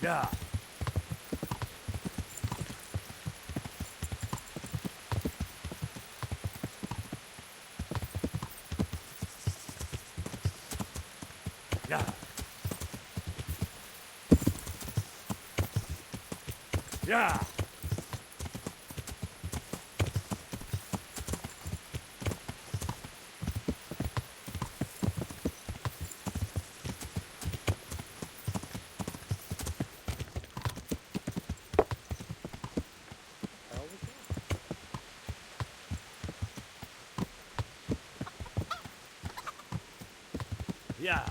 Yeah. Yeah. Yeah. Yeah.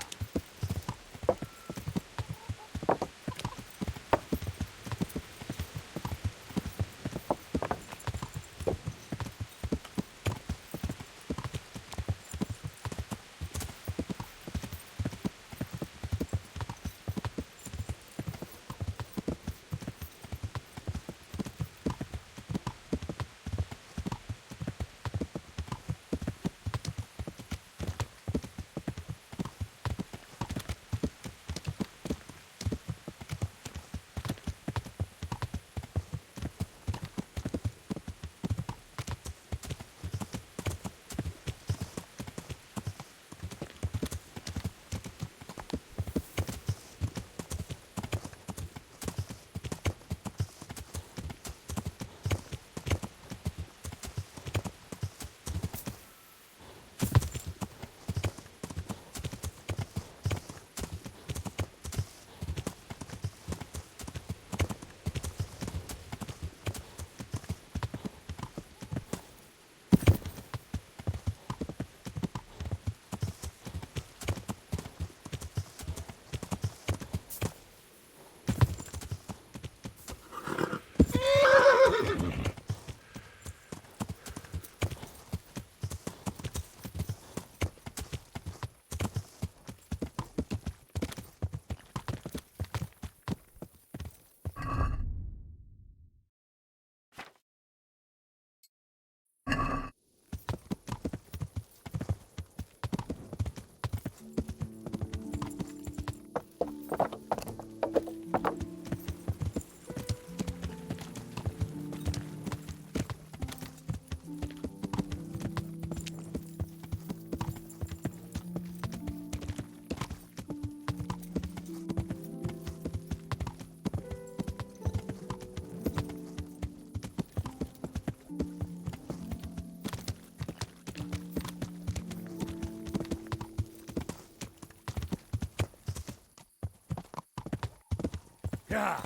Yeah.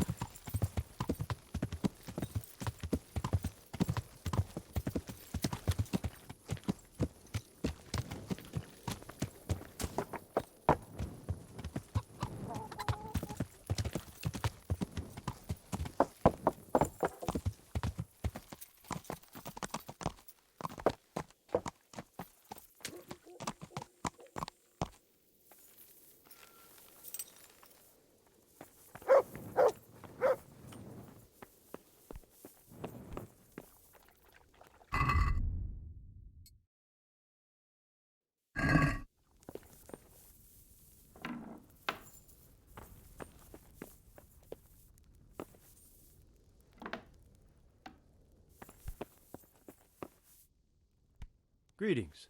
Greetings.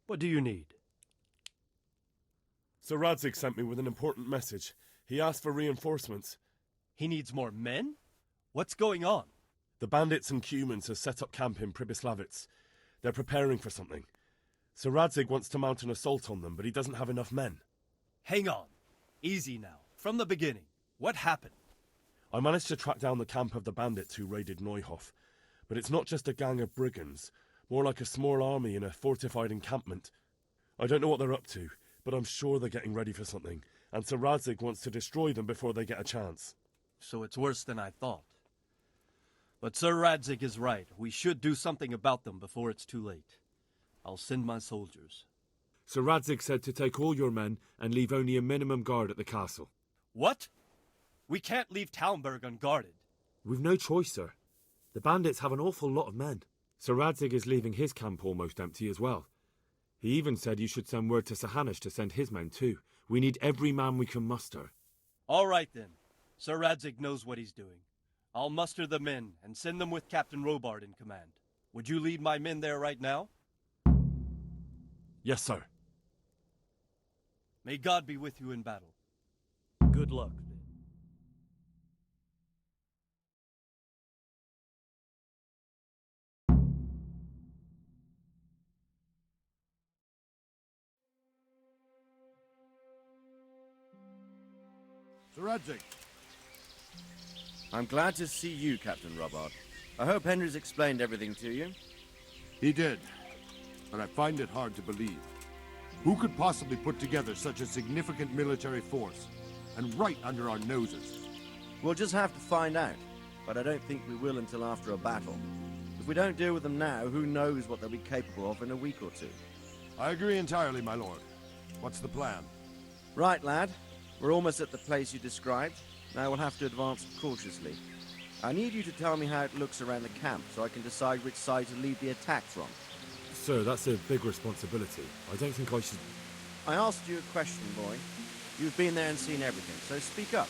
What do you need? Sir Radzig sent me with an important message. He asked for reinforcements. He needs more men? What's going on? The bandits and Cumans have set up camp in Pribyslavitz. They're preparing for something. Sir Radzig wants to mount an assault on them, but he doesn't have enough men. Hang on. Easy now. From the beginning. What happened? I managed to track down the camp of the bandits who raided Neuhof. But it's not just a gang of brigands, more like a small army in a fortified encampment. I don't know what they're up to, but I'm sure they're getting ready for something, and Sir Radzig wants to destroy them before they get a chance. So it's worse than I thought. But Sir Radzig is right. We should do something about them before it's too late. I'll send my soldiers. Sir Radzig said to take all your men and leave only a minimum guard at the castle. What? We can't leave Talmberg unguarded. We've no choice, sir. The bandits have an awful lot of men. Sir Radzig is leaving his camp almost empty as well. He even said you should send word to Sahanish to send his men too. We need every man we can muster. All right then. Sir Radzig knows what he's doing. I'll muster the men and send them with Captain Robard in command. Would you lead my men there right now? Yes, sir. May God be with you in battle. Good luck. Sir Radzig. I'm glad to see you, Captain Robard. I hope Henry's explained everything to you. He did, but I find it hard to believe. Who could possibly put together such a significant military force, and right under our noses? We'll just have to find out, but I don't think we will until after a battle. If we don't deal with them now, who knows what they'll be capable of in a week or two. I agree entirely, my lord. What's the plan? Right, lad. We're almost at the place you described. Now we'll have to advance cautiously. I need you to tell me how it looks around the camp so I can decide which side to lead the attack from. Sir, that's a big responsibility. I don't think I should... I asked you a question, boy. You've been there and seen everything, so speak up.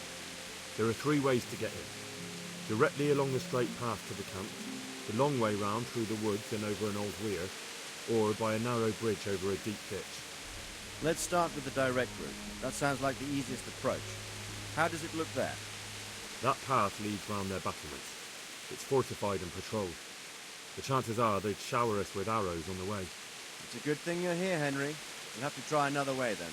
There are 3 ways to get in. Directly along the straight path to the camp, the long way round through the woods and over an old weir, or by a narrow bridge over a deep ditch. Let's start with the direct route. That sounds like the easiest approach. How does it look there? That path leads round their battlements. It's fortified and patrolled. The chances are they'd shower us with arrows on the way. It's a good thing you're here, Henry. We'll have to try another way then.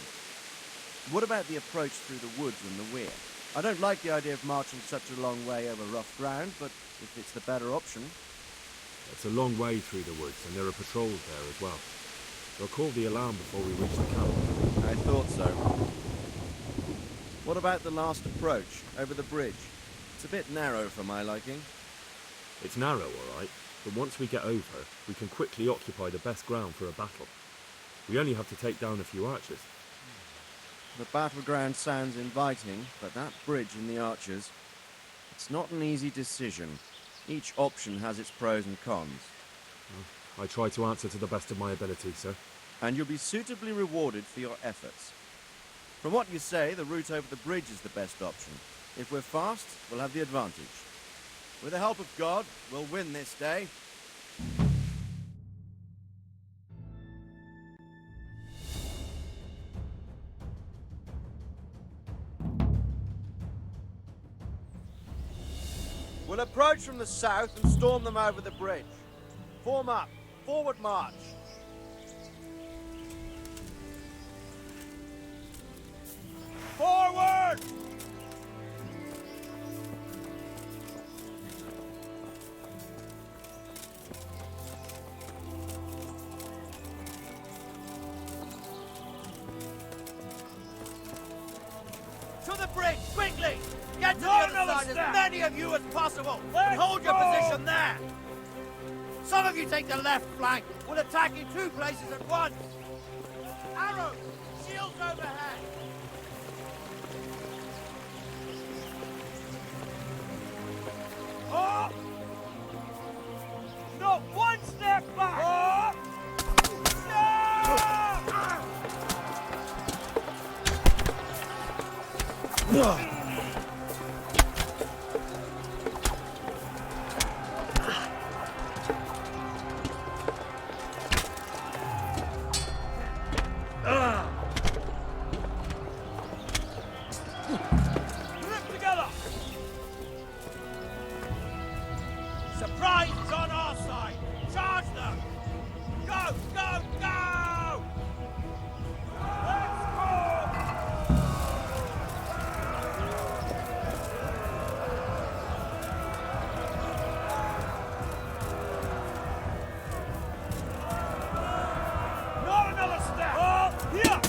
What about the approach through the woods and the weir? I don't like the idea of marching such a long way over rough ground, but if it's the better option... It's a long way through the woods, and there are patrols there as well. They'll call the alarm before we reach the camp. I thought so. What about the last approach, over the bridge? It's a bit narrow for my liking. It's narrow, all right, but once we get over, we can quickly occupy the best ground for a battle. We only have to take down a few archers. The battleground sounds inviting, but that bridge and the archers... It's not an easy decision. Each option has its pros and cons. I try to answer to the best of my ability, sir. And you'll be suitably rewarded for your efforts. From what you say, the route over the bridge is the best option. If we're fast, we'll have the advantage. With the help of God, we'll win this day. We'll approach from the south and storm them over the bridge. Form up. Forward march. Forward! To the bridge, quickly! Get to the other side, as many of you as possible, and hold your position there! Some of you take the left flank. We'll attack in 2 places at once. Arrows! Shields overhead! Oh! Not 1 step back! Oh! No! Surprise is on our side! Charge them! Go, go, go! Let's go! Not another step! Oh, here!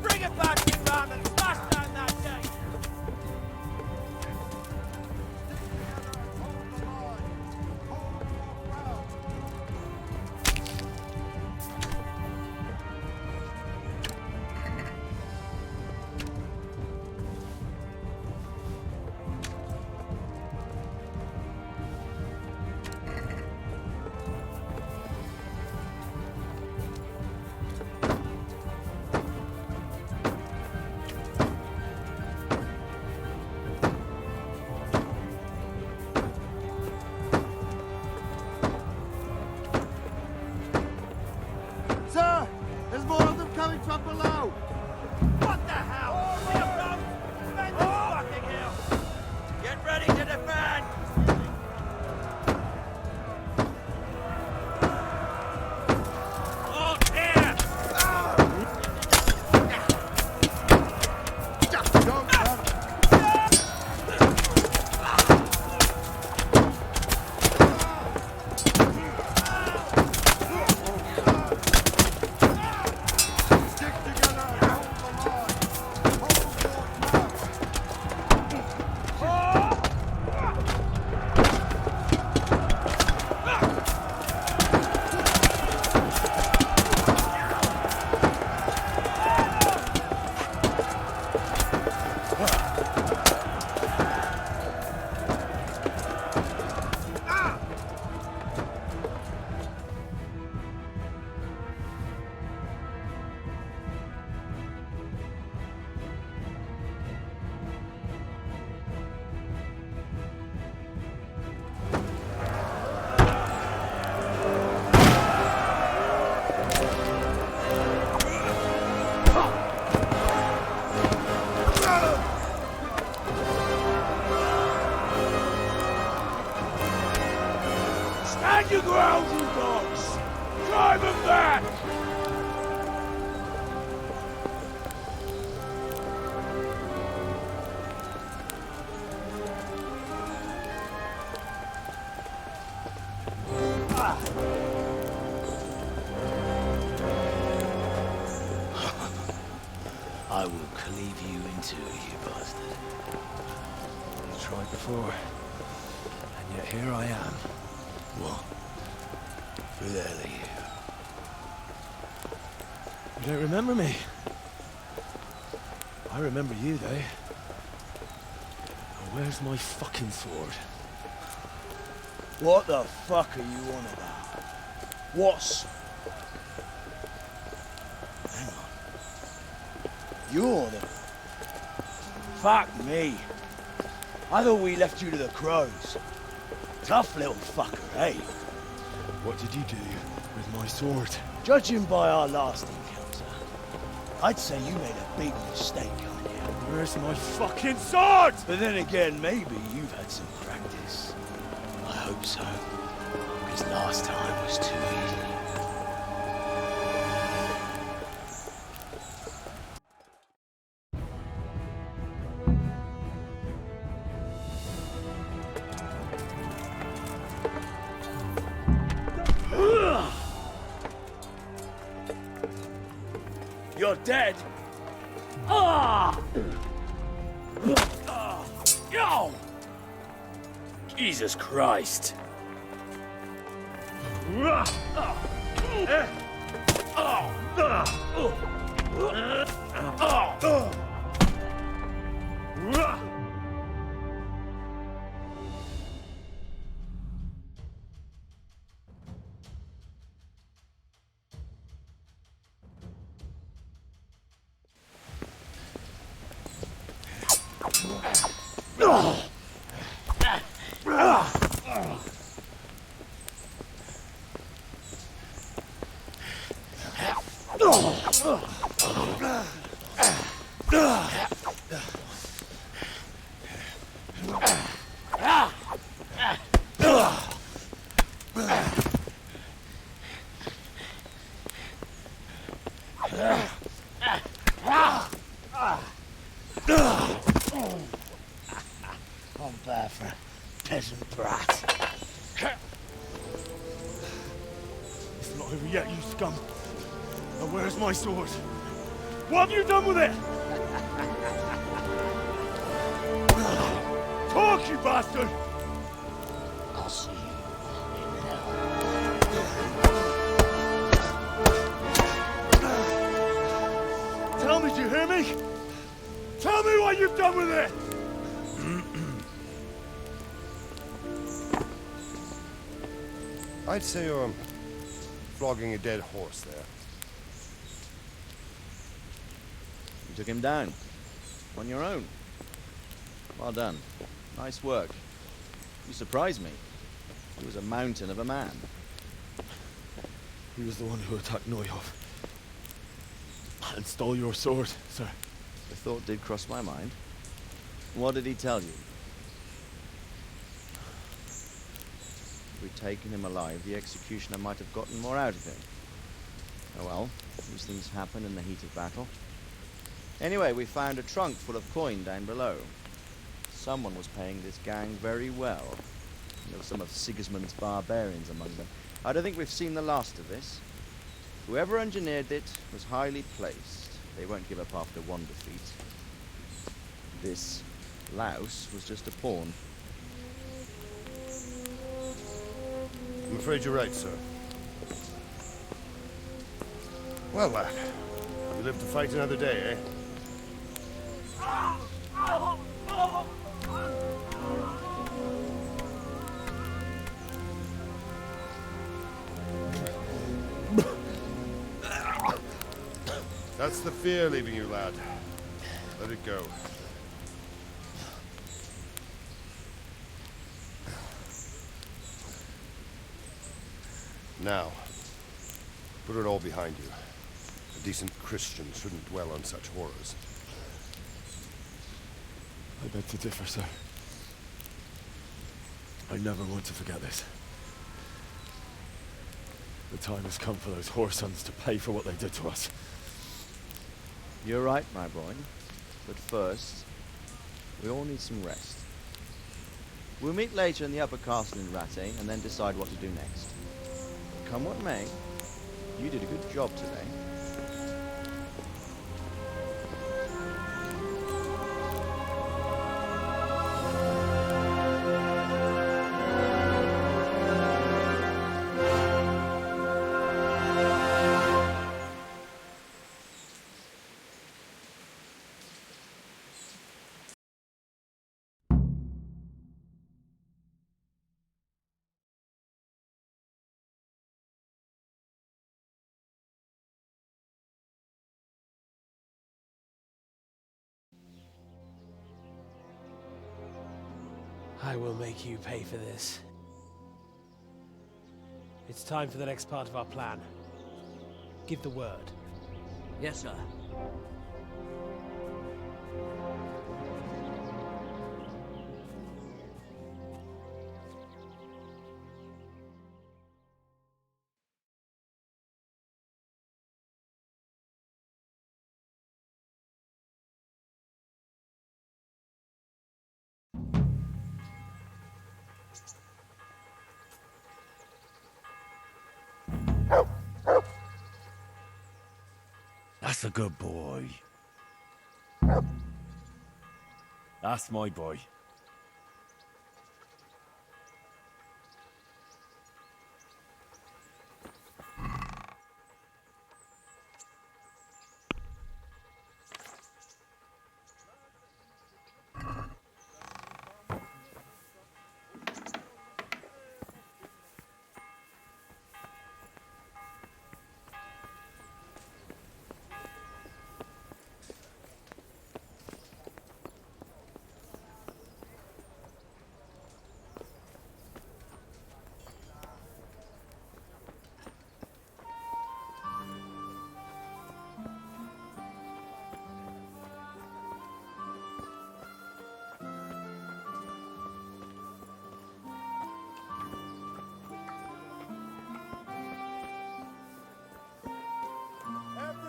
Bring it back, you man, and smash down that gate! Sir! There's more of them coming from below! What the hell? We have defend this fucking hill! Get ready to defend! Oh, here! Don't run! Stick together and hold the line! Hold forth now! Stand your ground, you dogs! Drive them back! I will cleave you in two, you bastard. You tried before, and yet here I am. What? Who the hell are you? You don't remember me? I remember you, though. Now, where's my fucking sword? What the fuck are you on about? What's... Hang on. You're the... Fuck me. I thought we left you to the crows. Tough little fucker, eh? What did you do with my sword? Judging by our last encounter, I'd say you made a big mistake, Anya. Where's my fucking sword? But then again, maybe you've had some practice. I hope so. Because last time was too easy. You're dead? Ah! Yo! Jesus Christ. I'm bad for a peasant brat. It's not over yet, you scum. Now where's my sword? What have you done with it? Talk, you bastard! I'll see you in hell. Tell me, do you hear me? Tell me what you've done with it! I'd say you're flogging a dead horse there. You took him down. On your own. Well done. Nice work. You surprised me. He was a mountain of a man. He was the one who attacked Neuhoff. And stole your sword, sir. The thought did cross my mind. What did he tell you? If we'd taken him alive, the executioner might have gotten more out of him. Oh well, these things happen in the heat of battle. Anyway, we found a trunk full of coin down below. Someone was paying this gang very well. There were some of Sigismund's barbarians among them. I don't think we've seen the last of this. Whoever engineered it was highly placed. They won't give up after one defeat. This louse was just a pawn. I'm afraid you're right, sir. Well, lad, you live to fight another day, eh? That's the fear leaving you, lad. Let it go. Now, put it all behind you. A decent Christian shouldn't dwell on such horrors. I beg to differ, sir. I never want to forget this. The time has come for those whoresons to pay for what they did to us. You're right, my boy. But first, we all need some rest. We'll meet later in the upper castle in Rattay and then decide what to do next. Come what may, you did a good job today. I will make you pay for this. It's time for the next part of our plan. Give the word. Yes, sir. That's a good boy. That's my boy.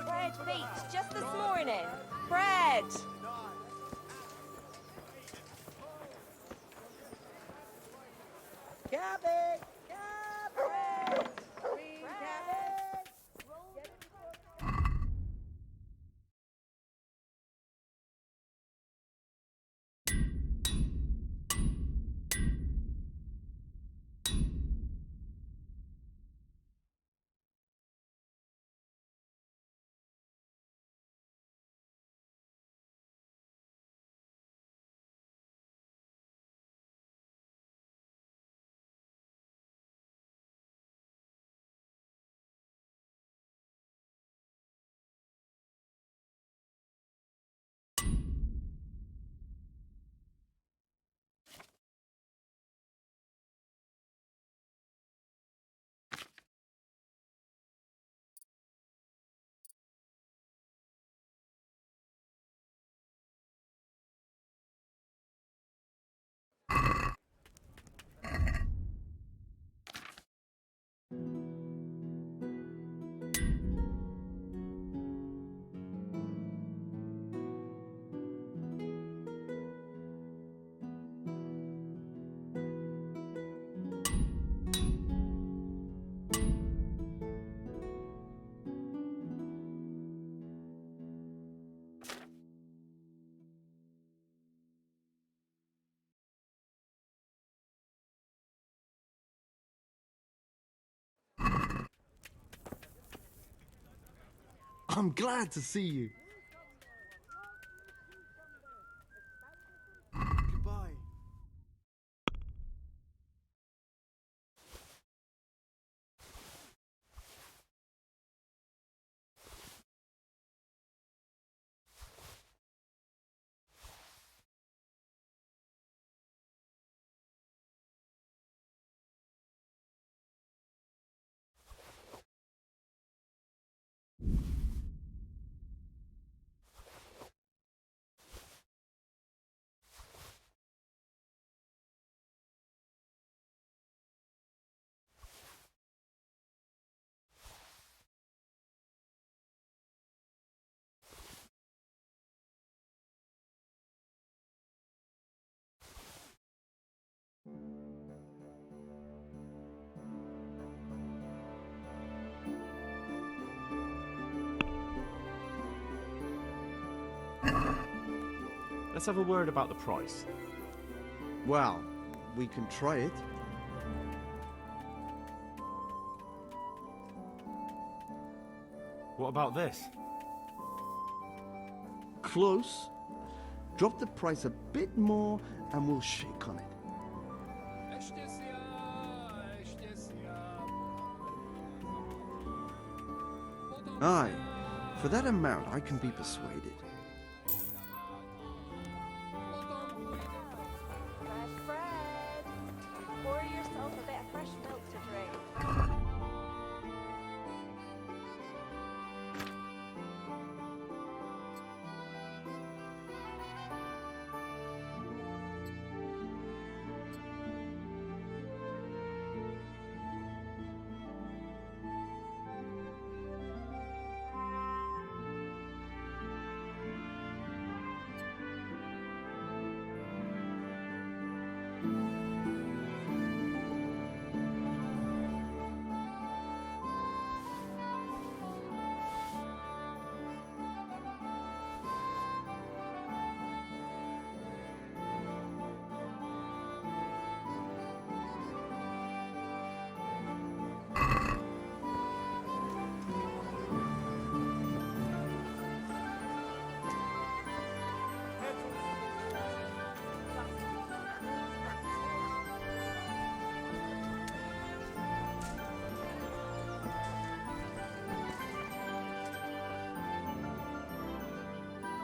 Bread baked just this morning. Bread! Cabbage! Cabbage! Green cabbage! I'm glad to see you. Goodbye. Let's have a word about the price. Well, we can try it. What about this? Close. Drop the price a bit more and we'll shake on it. Aye, for that amount I can be persuaded. Fresh bread! Pour yourself a bit of fresh milk to drink.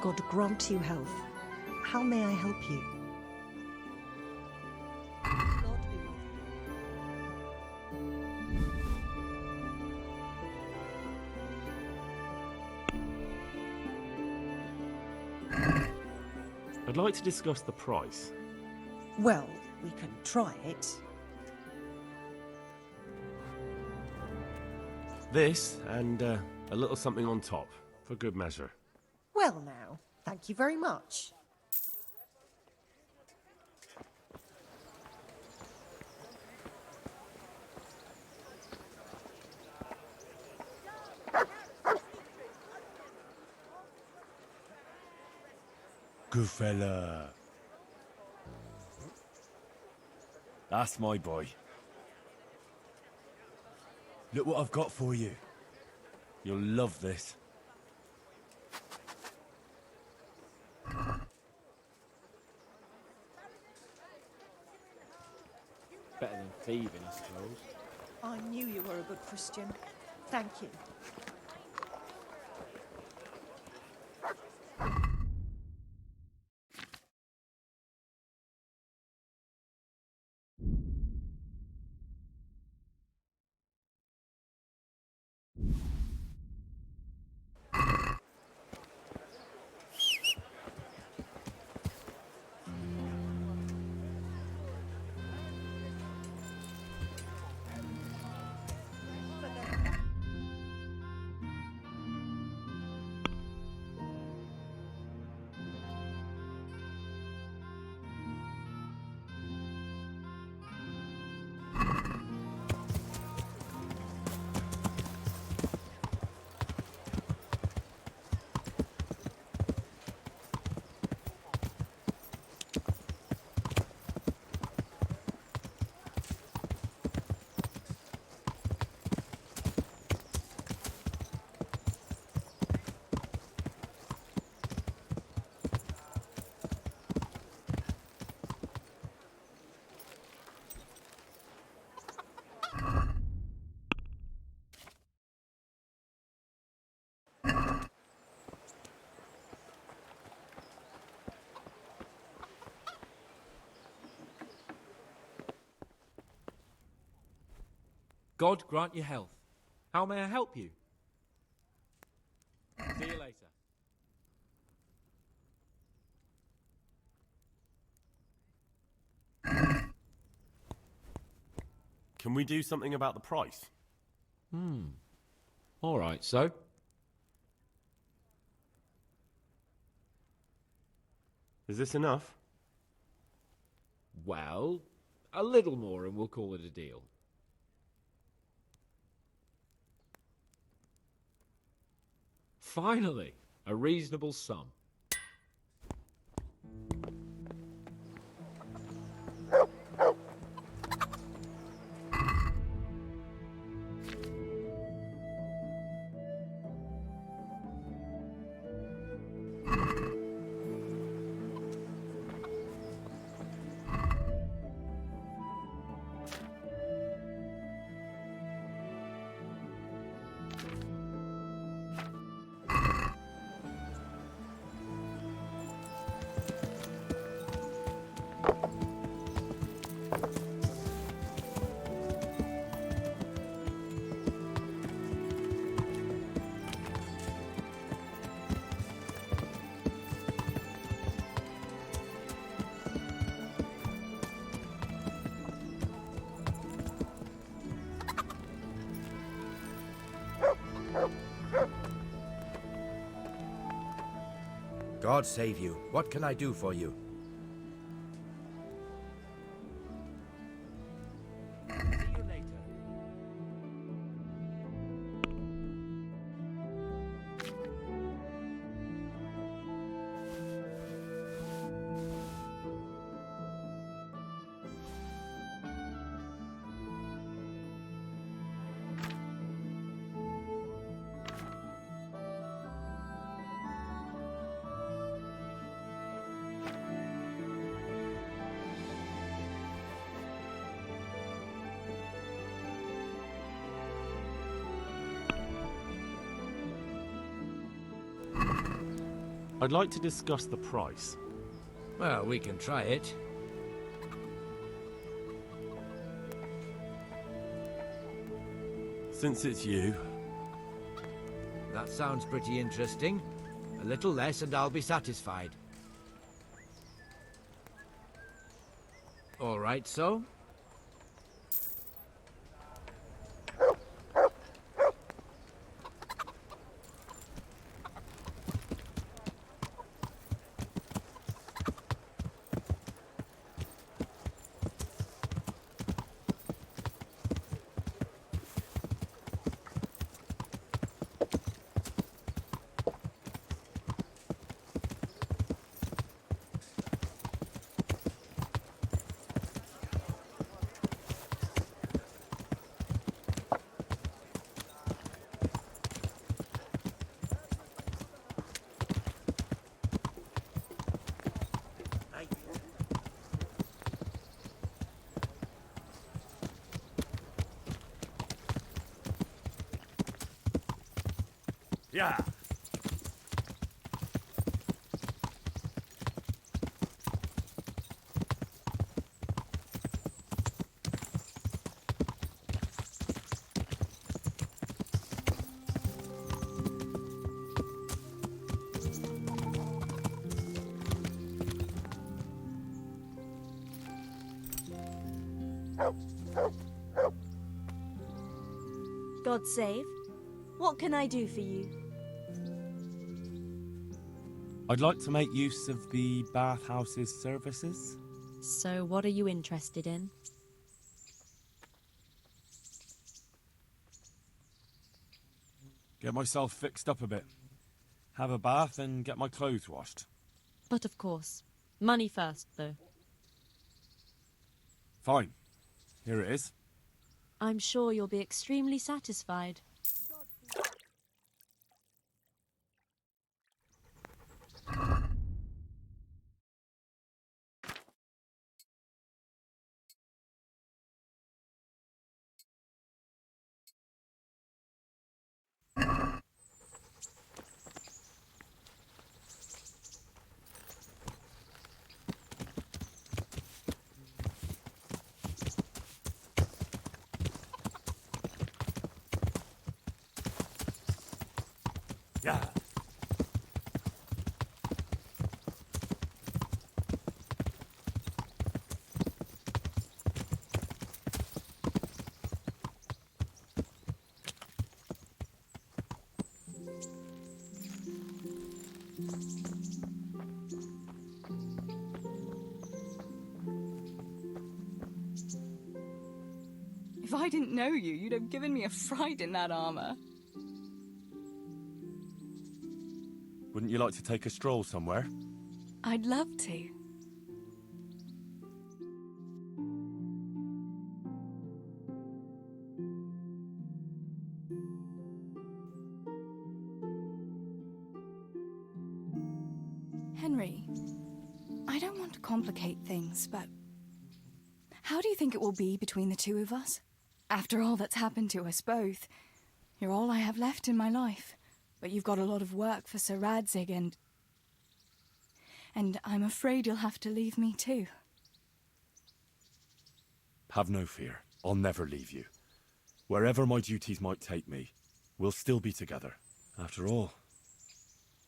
God grant you health. How may I help you? God be with I'd like to discuss the price. you. Well, we can try it. This, and a little something on top, for good measure. Well now, thank you very much. Good fella. That's my boy. Look what I've got for you. You'll love this. Better than thieving, I suppose. I knew you were a good Christian. Thank you. God grant you health. How may I help you? See you later. Can we do something about the price? All right, so? Is this enough? Well, a little more and we'll call it a deal. Finally, a reasonable sum. God save you. What can I do for you? See you later. I'd like to discuss the price. Well, we can try it. Since it's you, That sounds pretty interesting. A little less and I'll be satisfied. All right, so? yeah. God save. What can I do for you? I'd like to make use of the bathhouse's services. So what are you interested in? Get myself fixed up a bit. Have a bath and get my clothes washed. But of course. Money first, though. Fine. Here it is. I'm sure you'll be extremely satisfied. Yeah. If I didn't know you, you'd have given me a fright in that armor. Wouldn't you like to take a stroll somewhere? I'd love to. Henry, I don't want to complicate things, but how do you think it will be between the two of us? After all that's happened to us both, you're all I have left in my life. But you've got a lot of work for Sir Radzig and I'm afraid you'll have to leave me too. Have no fear. I'll never leave you. Wherever my duties might take me, we'll still be together. After all,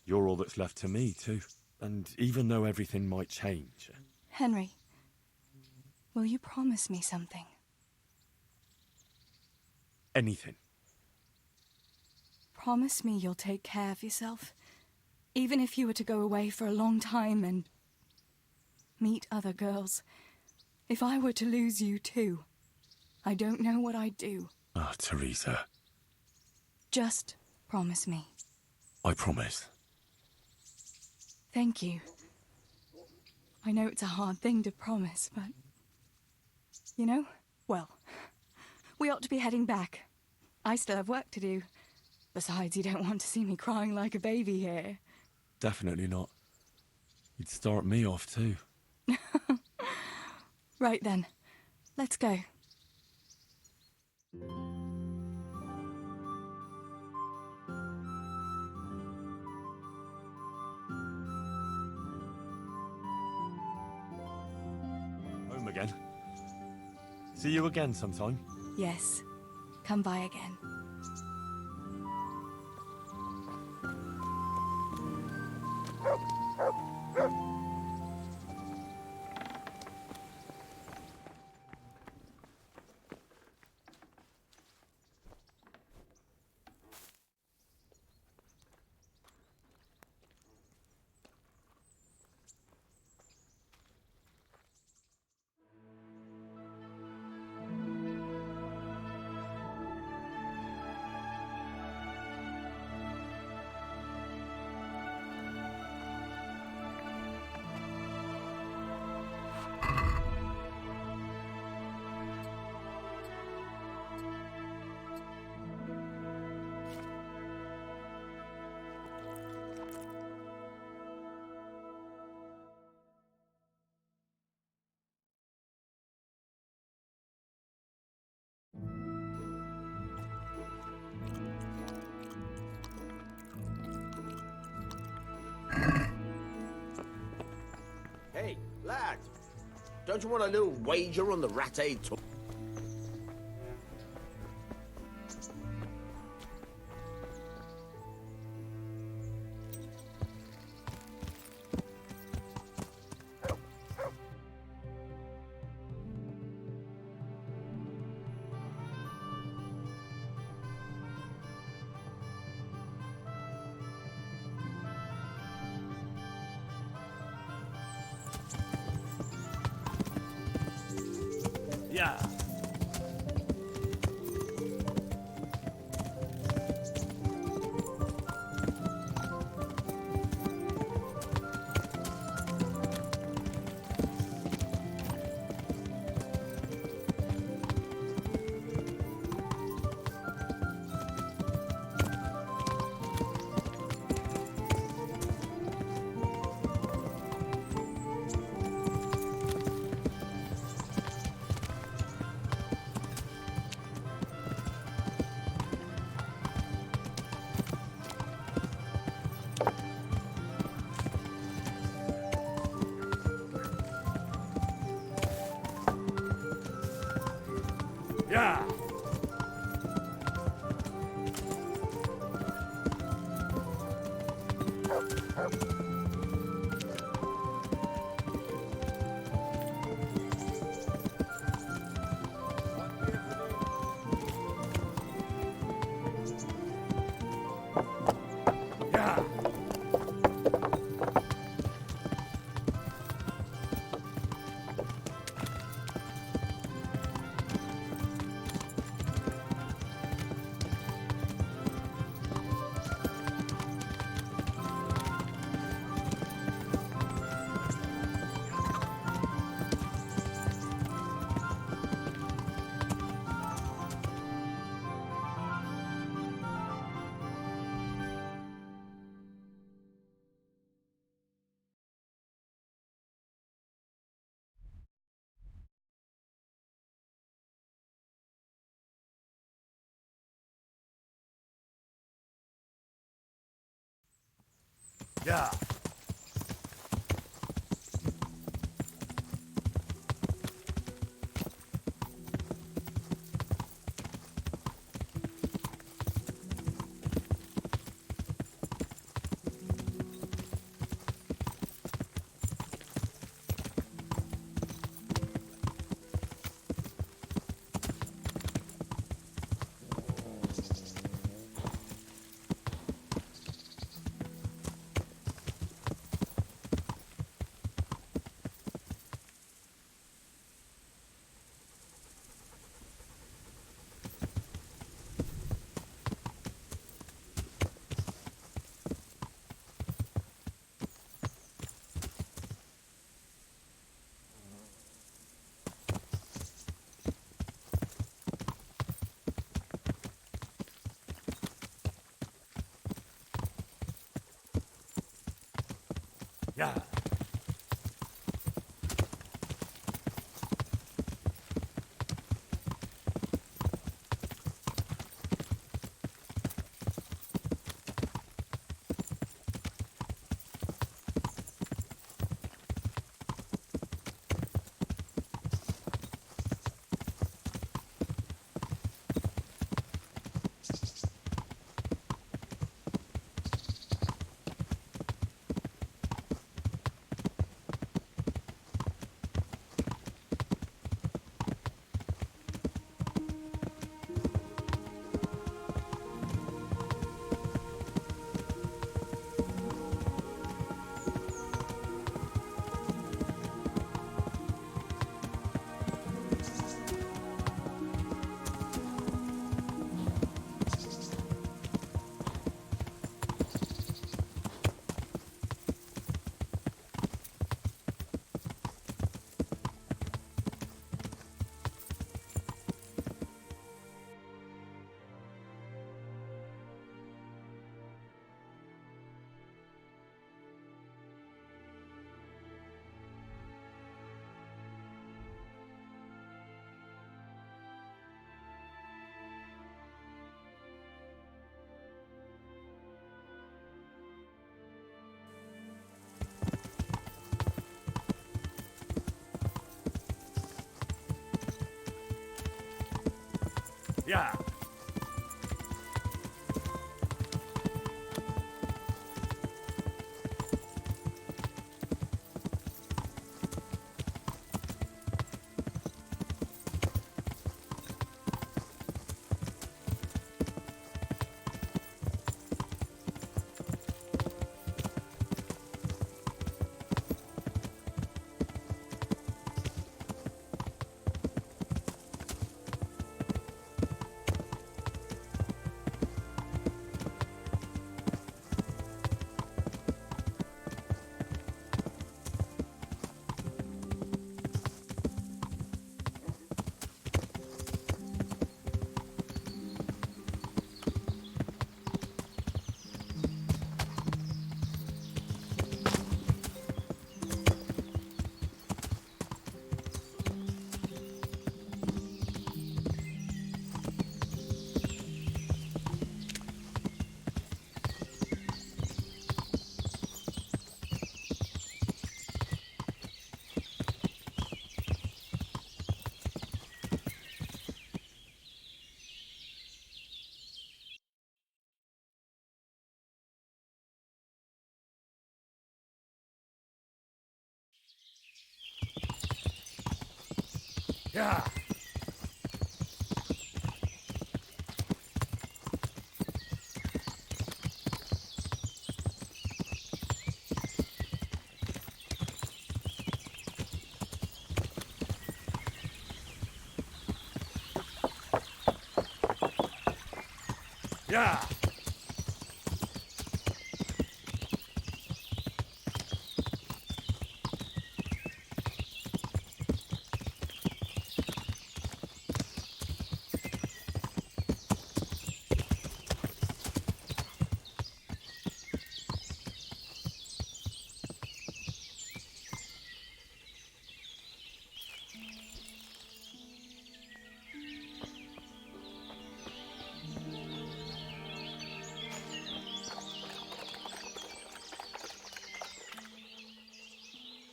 you're all that's left to me too. And even though everything might change... Henry, will you promise me something? Anything. Promise me you'll take care of yourself. Even if you were to go away for a long time and meet other girls. If I were to lose you too, I don't know what I'd do. Ah, Teresa. Just promise me. I promise. Thank you. I know it's a hard thing to promise, but... You know, well, we ought to be heading back. I still have work to do. Besides, you don't want to see me crying like a baby here. Definitely not. You'd start me off too. Right then, let's go. again. See you again sometime. Yes. Come by again. Hey, lad, don't you want a little wager on the rat-aid tour? Yeah. Yeah. Yeah. Yeah. Yeah. Yeah. Yeah. Yeah.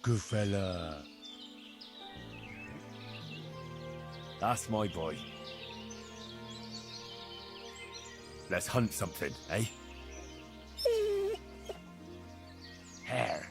Good fella. That's my boy. Let's hunt something, eh? Hare.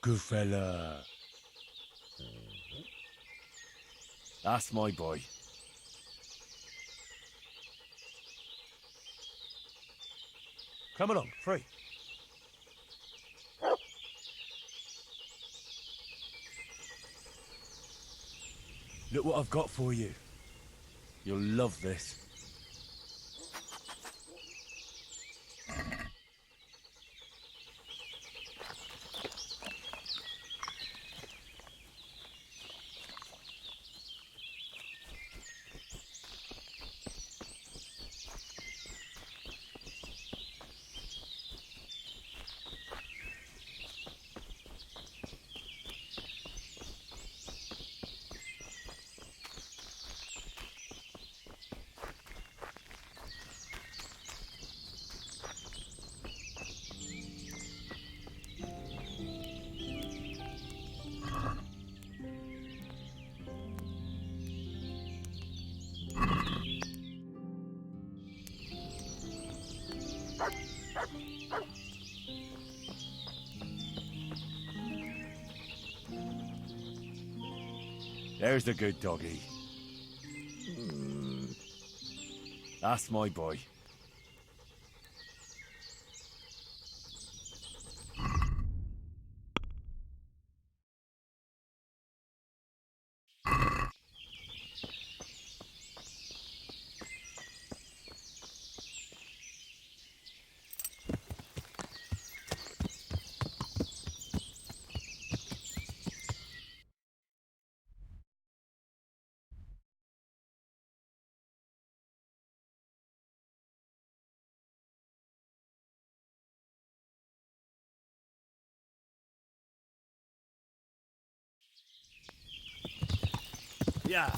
Good fella. That's my boy. Come along, free. Look what I've got for you. You'll love this. There's the good doggy. That's my boy. Yeah.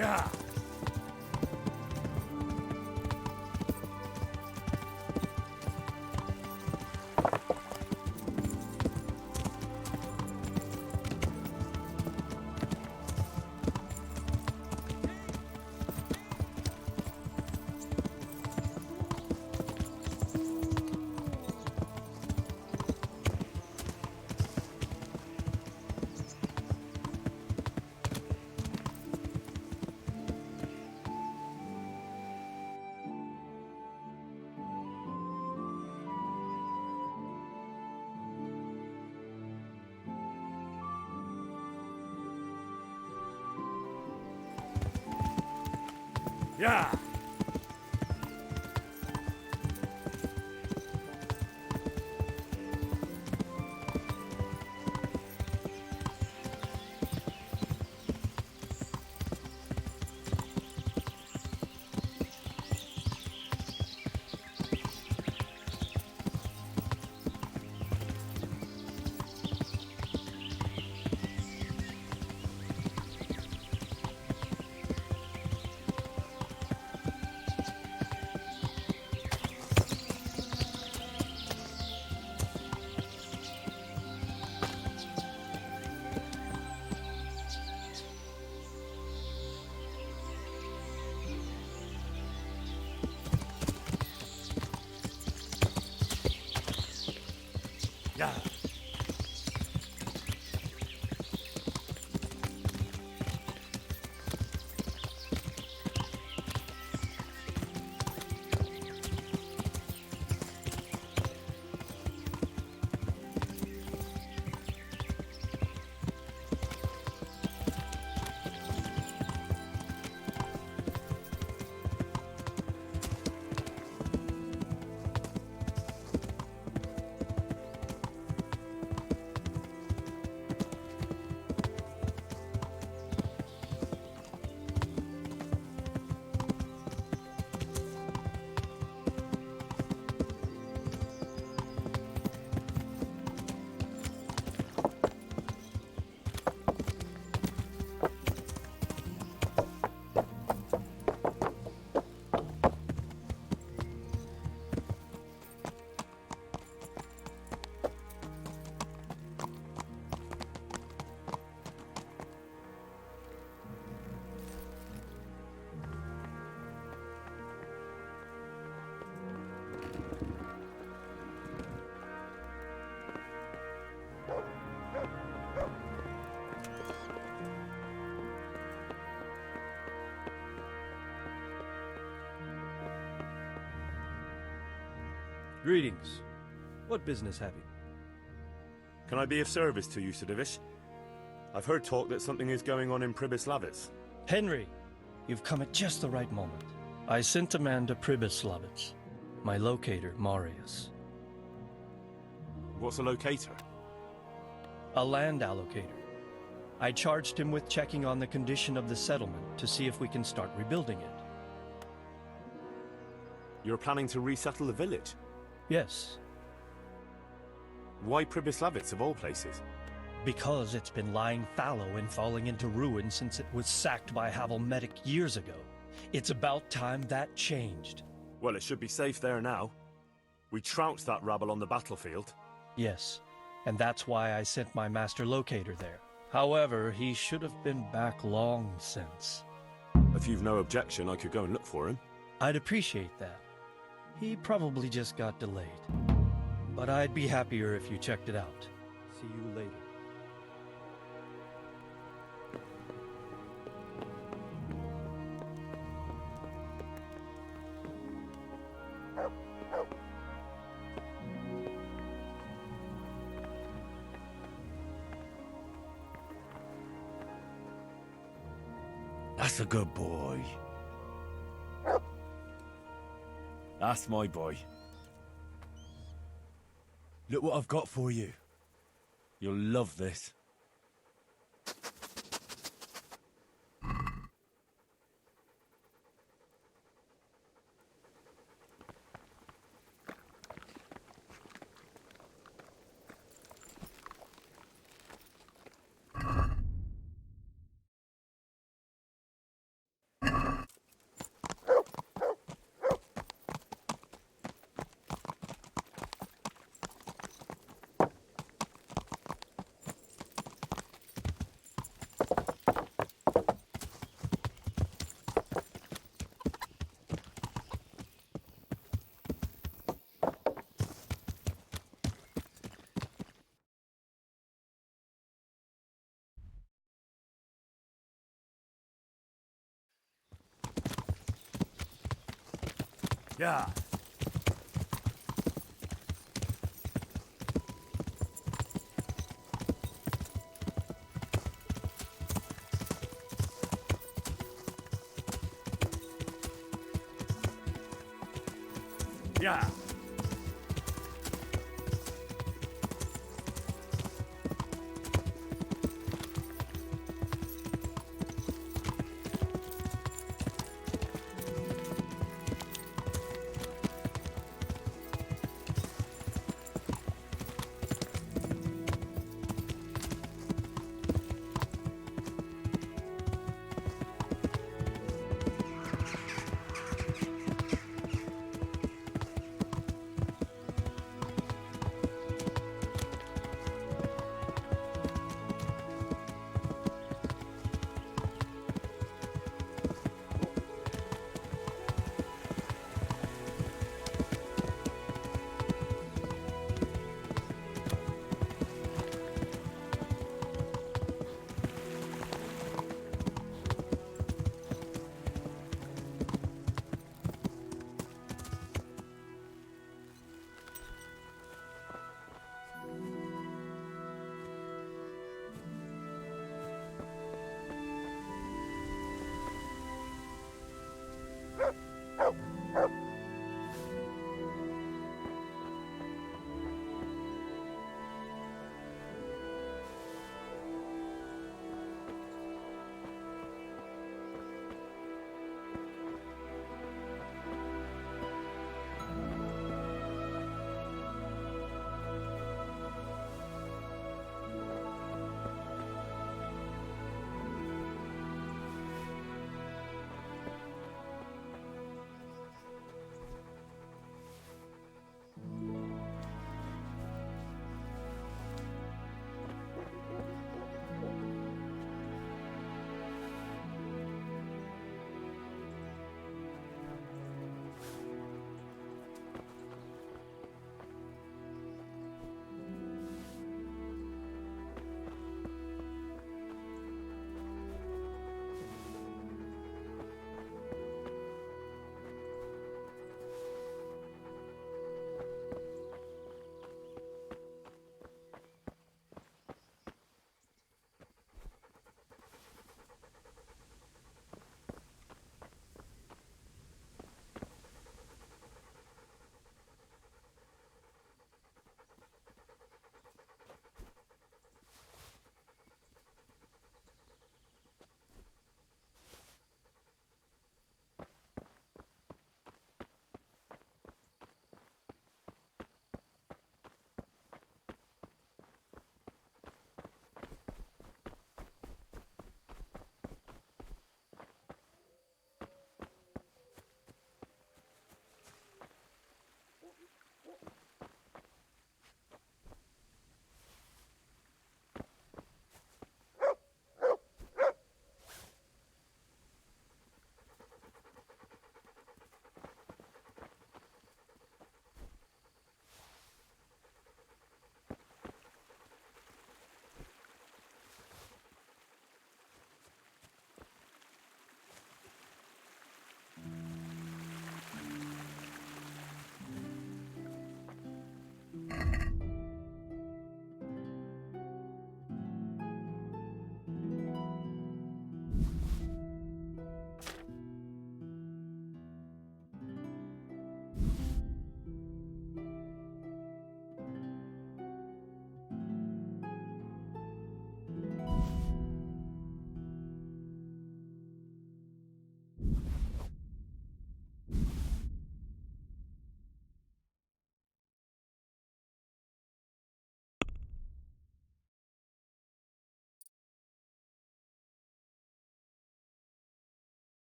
Yeah. Yeah. Greetings. What business have you? Can I be of service to you, Sir Divish? I've heard talk that something is going on in Pribyslavitz. Henry, you've come at just the right moment. I sent a man to Pribyslavitz. My locator, Marius. What's a locator? A land allocator. I charged him with checking on the condition of the settlement to see if we can start rebuilding it. You're planning to resettle the village? Yes. Why Pribyslavitz of all places? Because it's been lying fallow and falling into ruin since it was sacked by Havelmedic years ago. It's about time that changed. Well, it should be safe there now. We trounced that rabble on the battlefield. Yes, and that's why I sent my master locator there. However, he should have been back long since. If you've no objection, I could go and look for him. I'd appreciate that. He probably just got delayed. But I'd be happier if you checked it out. See you later. That's a good boy. That's my boy. Look what I've got for you. You'll love this. Yeah. Yeah.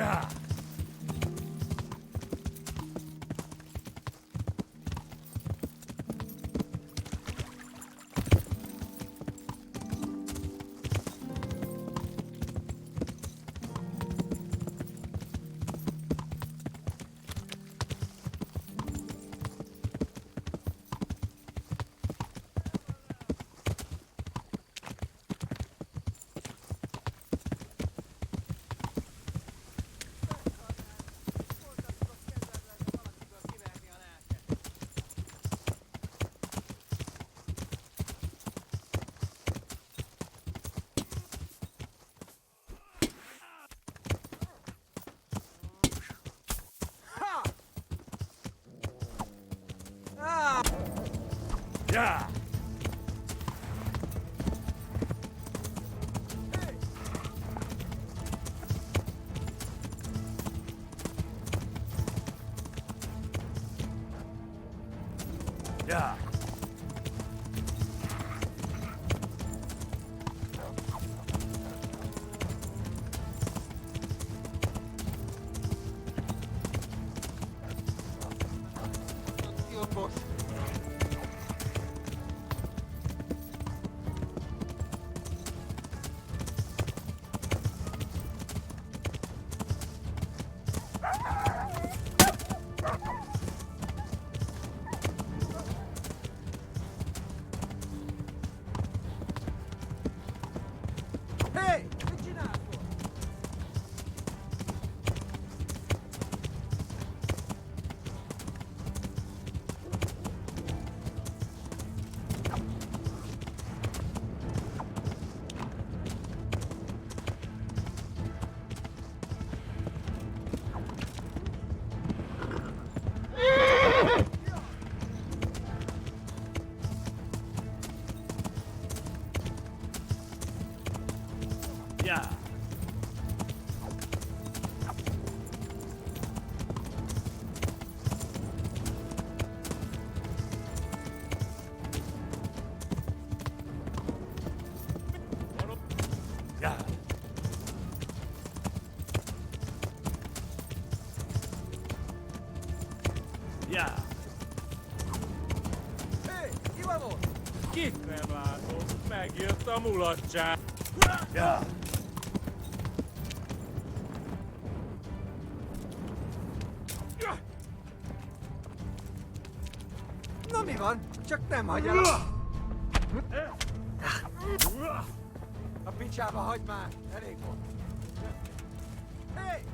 Yeah. Yeah. Yeah. Hey, vicinato! Yeah. Yeah. Yeah. Hey, ki van ott? Kit nem látom? Megjött a mulatság. Yeah. Na mi van? Csak nem hagyjalak. A picsába hagyd már! Elég volt. Hey!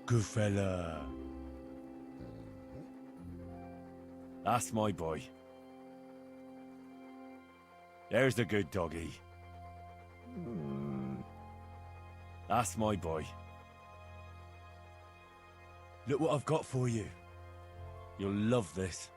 Good fella. That's my boy. There's the good doggy. That's my boy. Look what I've got for you. You'll love this.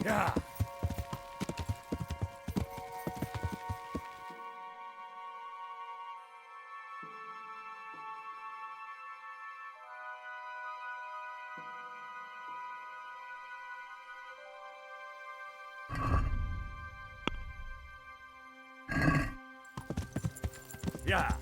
Yeah. Yeah.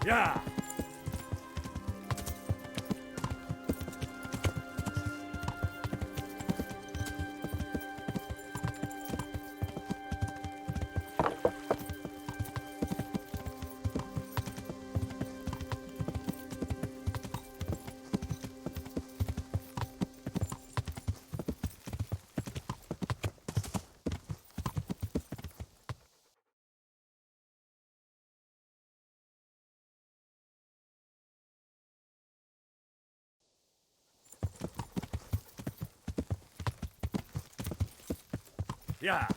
Yeah. Yeah.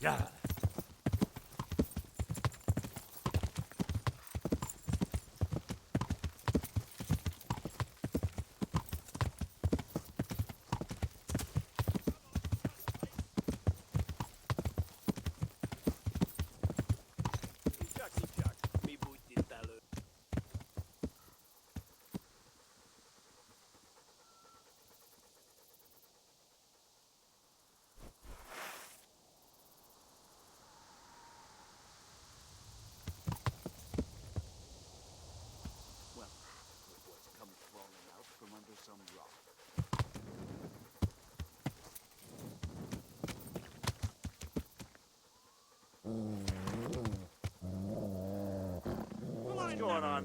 Yeah. Well, it was come crawling out from under some rock. What's going on?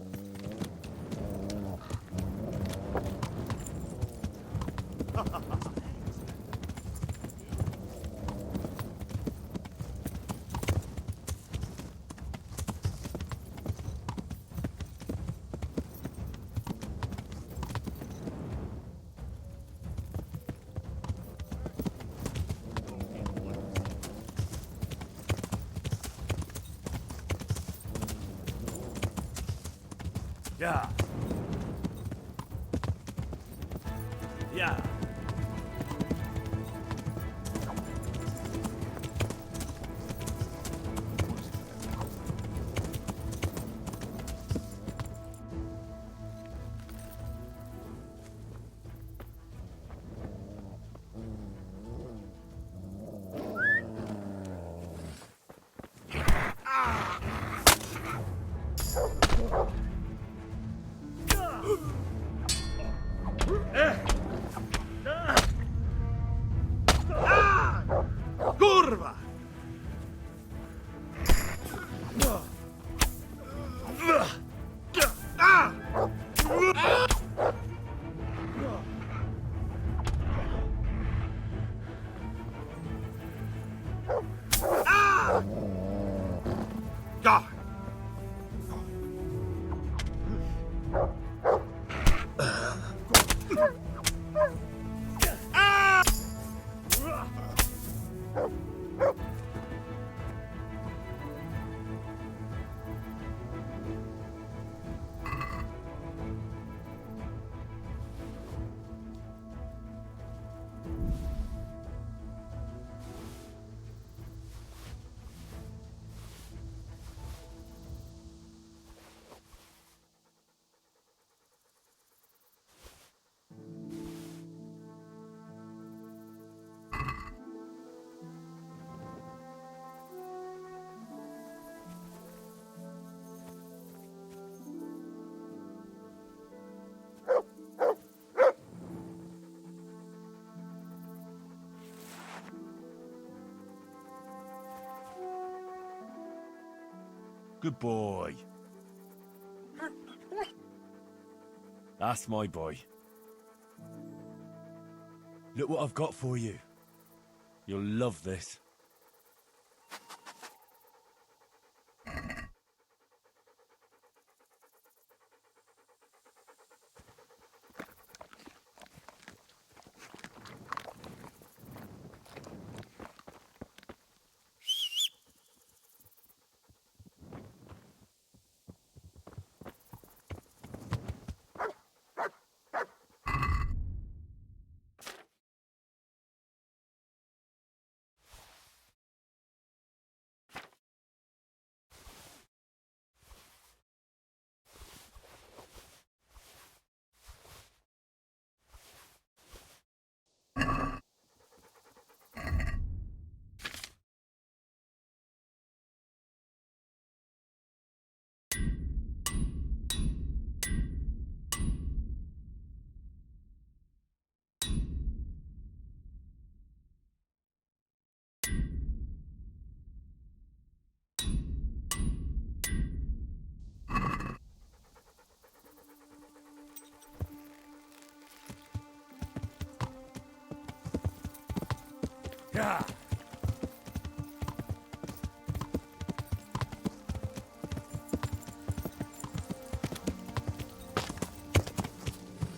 Yeah. Yeah. Kurwa! God! Good boy. That's my boy. Look what I've got for you. You'll love this. Yeah.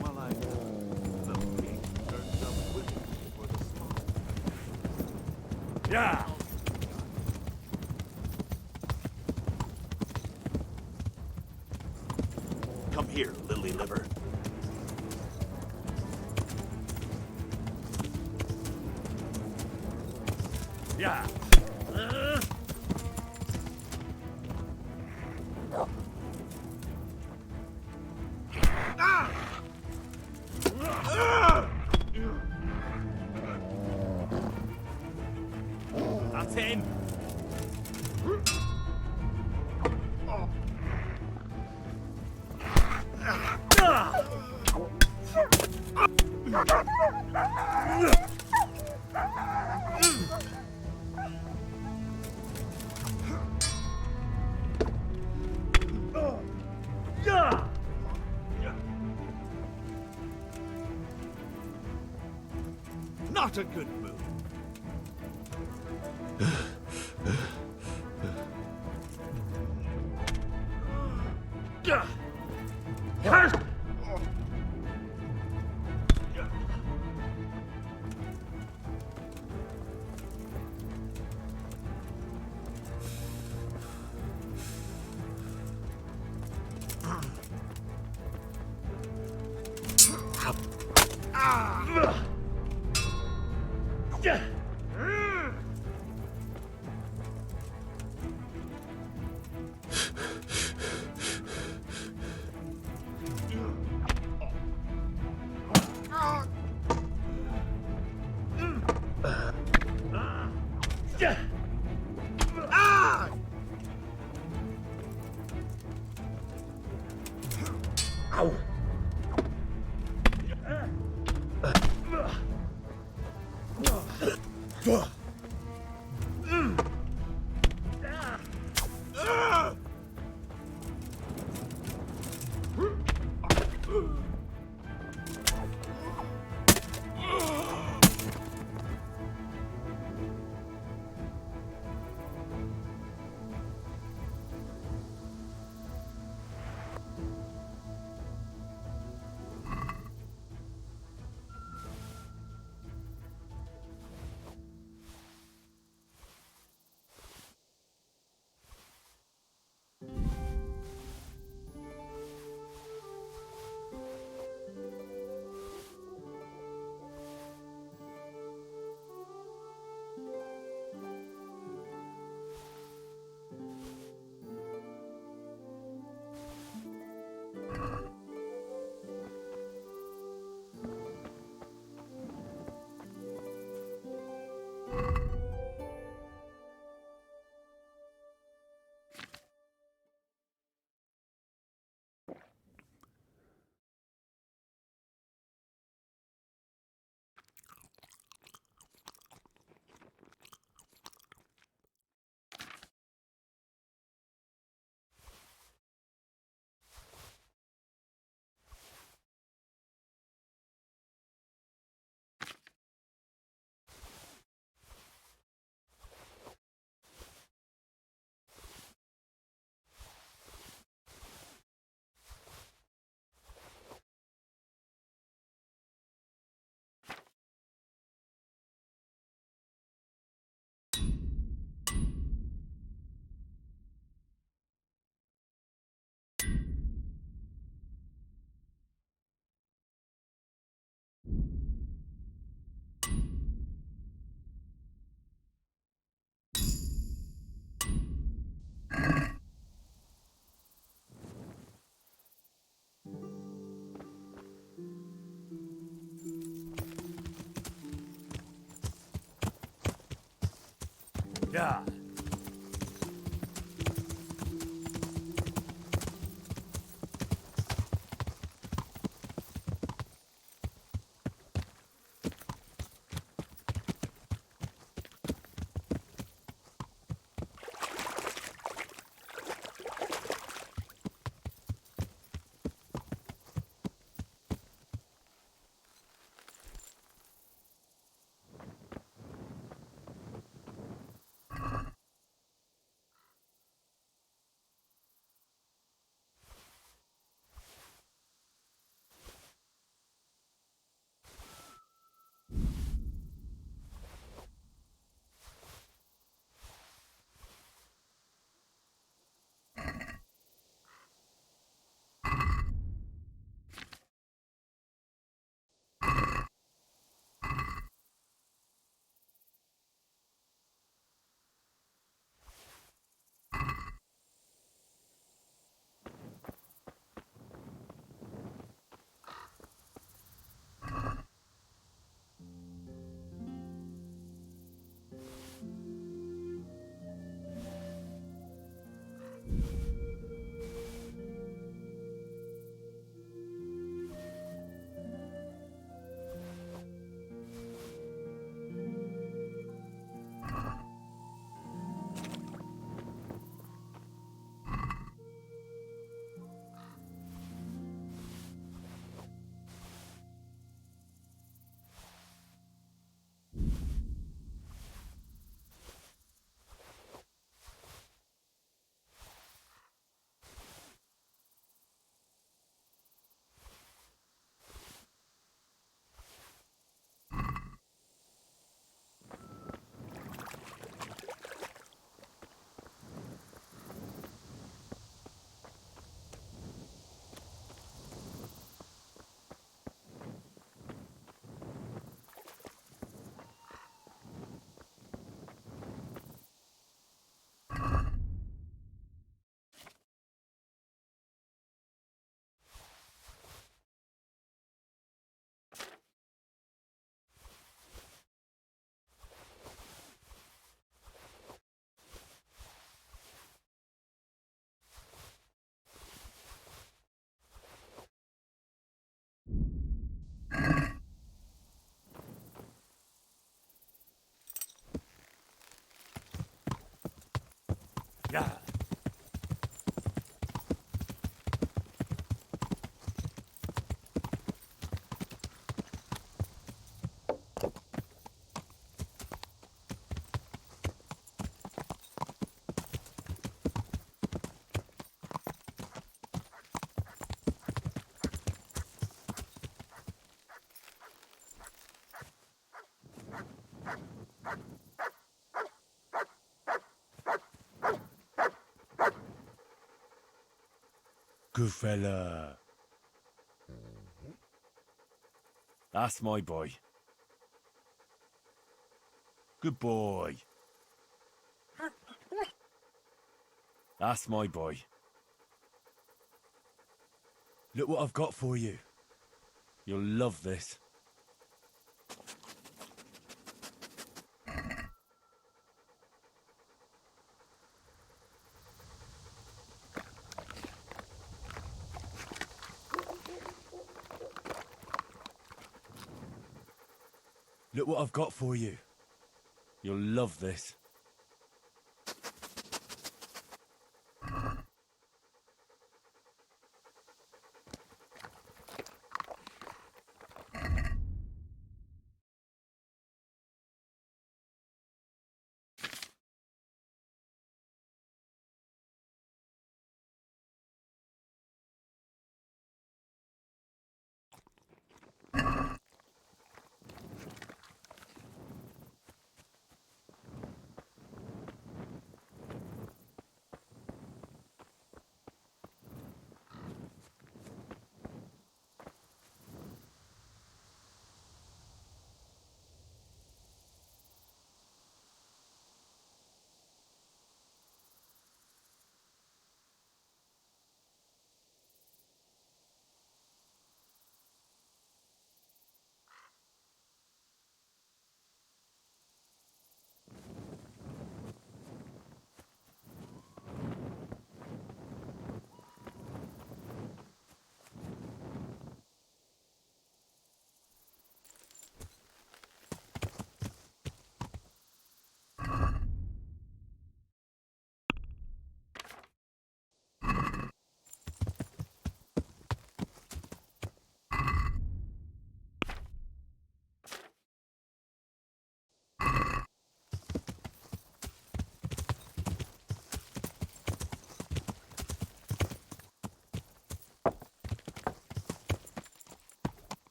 Well, I the pig turns up quickly for the slaughter. Yeah. Come here, lily liver. Yeah. That's him. Not a good move. Yeah. Yeah. Good fella. That's my boy. Good boy. That's my boy. Look what I've got for you. You'll love this. Look what I've got for you. You'll love this.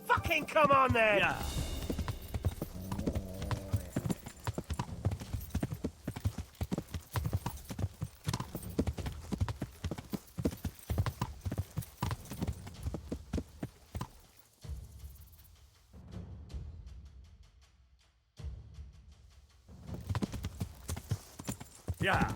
Fucking come on then! Yeah. Yeah.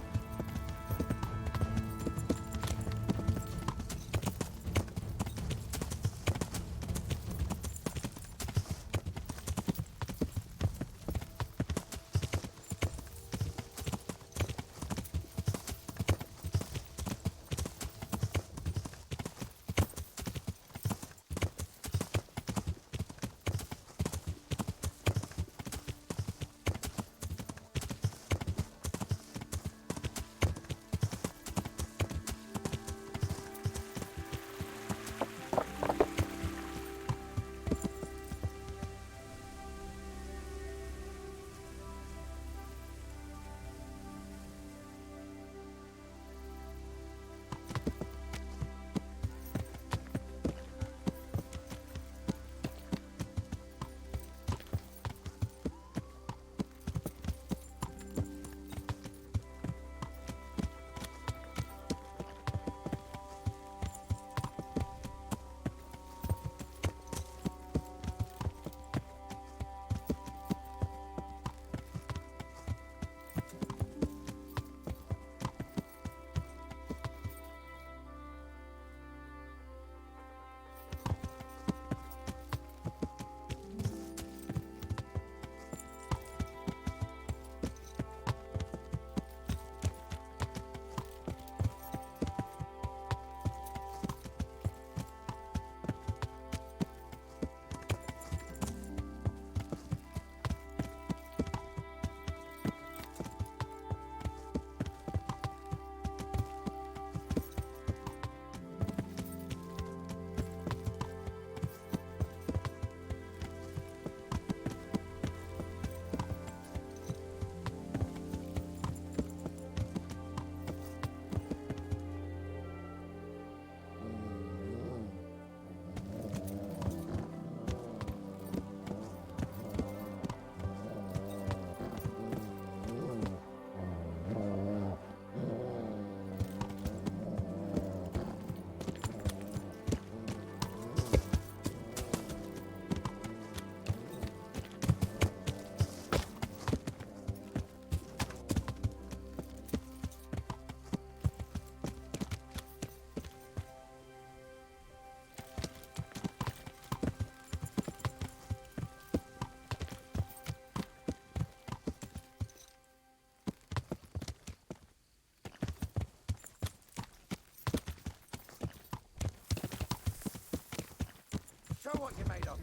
made of.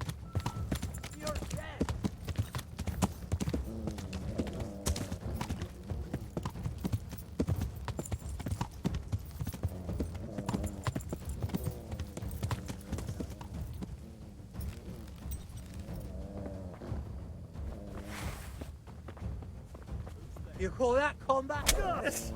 You're dead. You call that combat? Yes.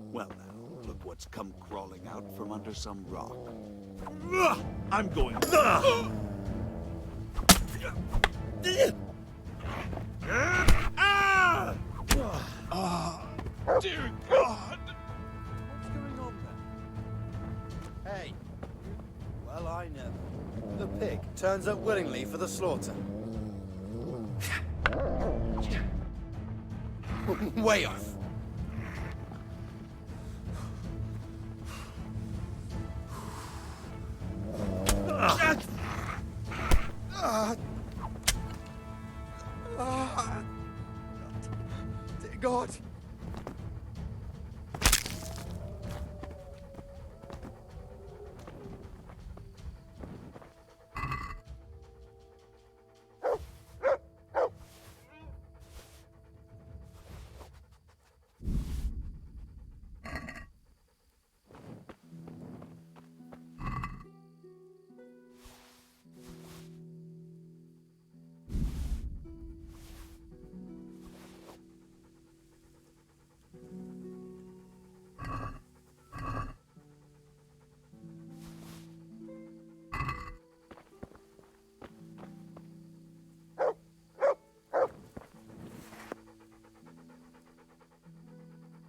Well now, look what's come crawling out from under some rock. I'm going. Dear God! What's going on there? Hey. Well, I never. The pig turns up willingly for the slaughter. Way off. Dear God.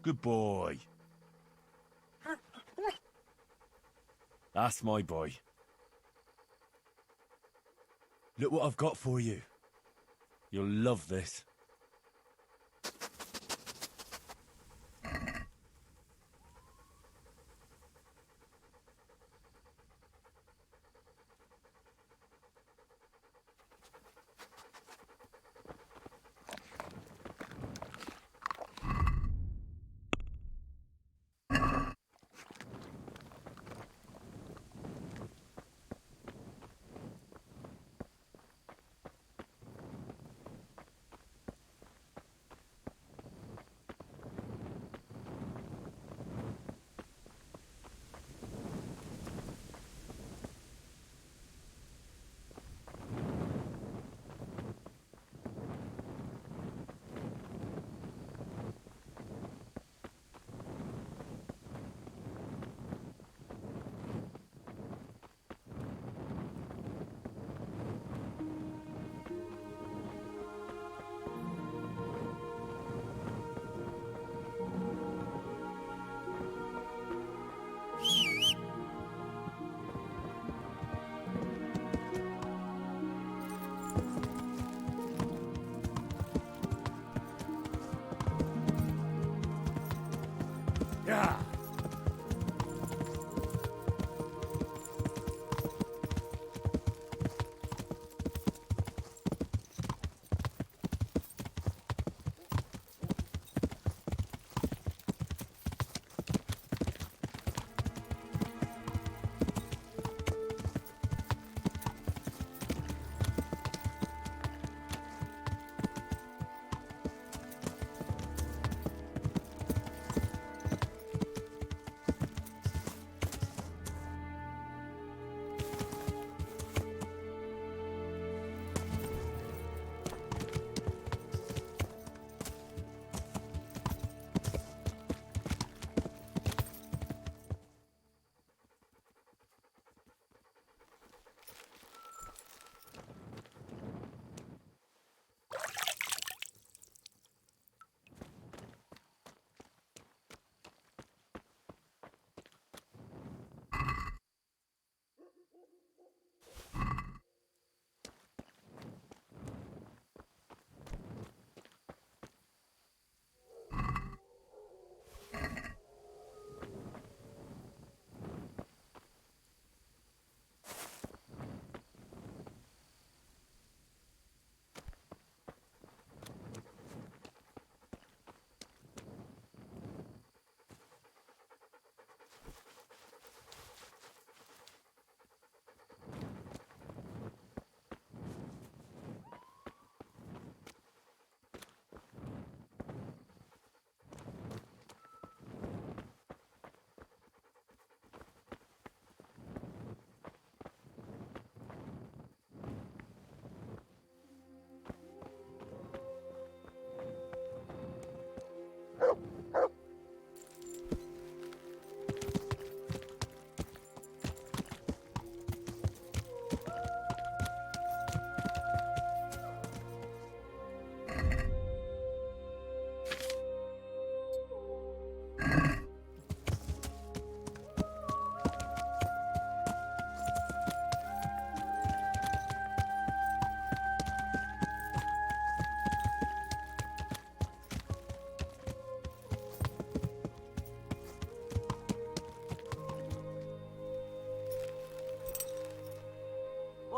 Good boy. That's my boy. Look what I've got for you. You'll love this.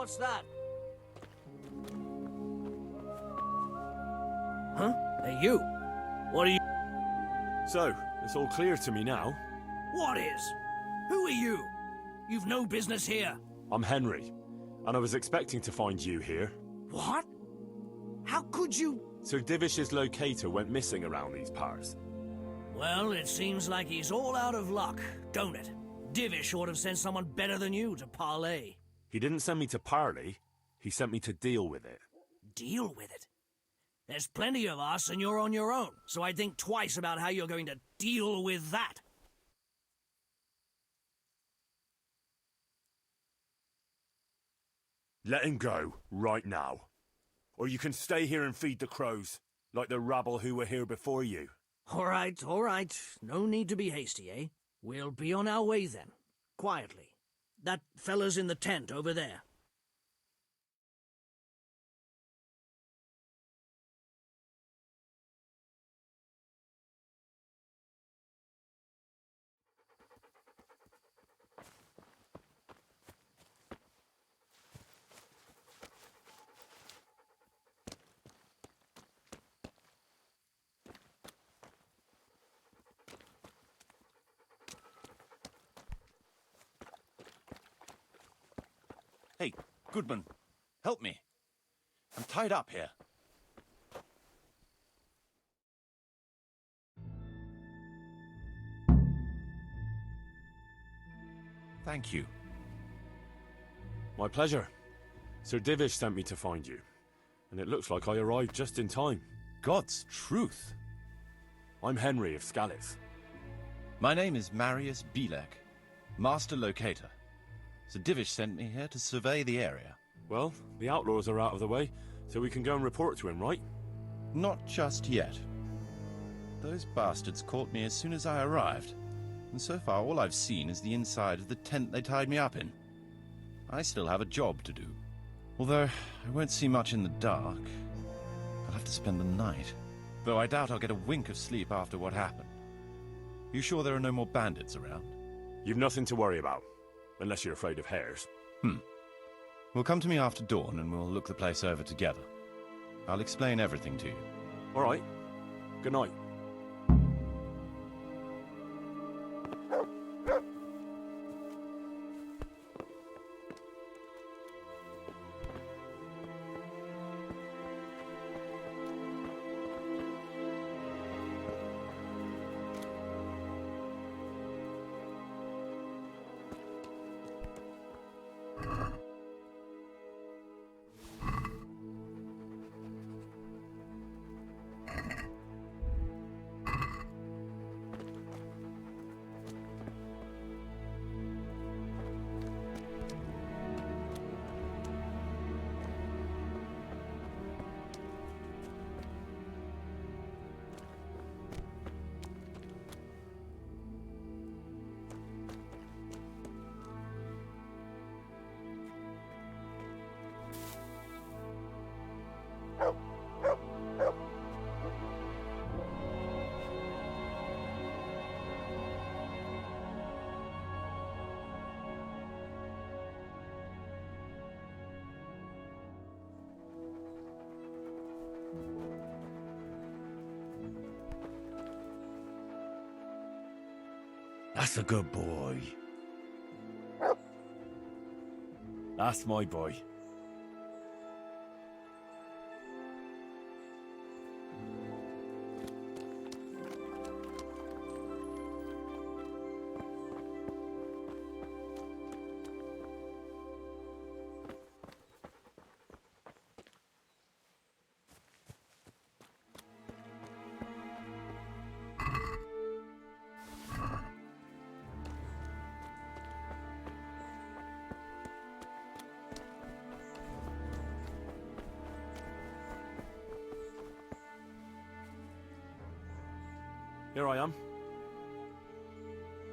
What's that? Huh? Hey, you. What are you... So, it's all clear to me now. What is? Who are you? You've no business here. I'm Henry, and I was expecting to find you here. What? How could you... Sir Divish's locator went missing around these parts. Well, it seems like he's all out of luck, don't it? Divish ought to have sent someone better than you to parley. He didn't send me to parley, he sent me to deal with it. Deal with it? There's plenty of us and you're on your own, so I'd think twice about how you're going to deal with that. Let him go, right now. Or you can stay here and feed the crows, like the rabble who were here before you. All right. No need to be hasty, eh? We'll be on our way then. Quietly. That fella's in the tent over there. Hey, Goodman, help me. I'm tied up here. Thank you. My pleasure. Sir Divish sent me to find you, and it looks like I arrived just in time. God's truth. I'm Henry of Scalitz. My name is Marius Bielek, Master Locator. Sir Divish sent me here to survey the area. Well, the outlaws are out of the way, so we can go and report to him, right? Not just yet. Those bastards caught me as soon as I arrived, and so far all I've seen is the inside of the tent they tied me up in. I still have a job to do. Although I won't see much in the dark. I'll have to spend the night. Though I doubt I'll get a wink of sleep after what happened. You sure there are no more bandits around? You've nothing to worry about. Unless you're afraid of hares. Well, come to me after dawn and we'll look the place over together. I'll explain everything to you. All right. Good night. That's a good boy. That's my boy. Here I am.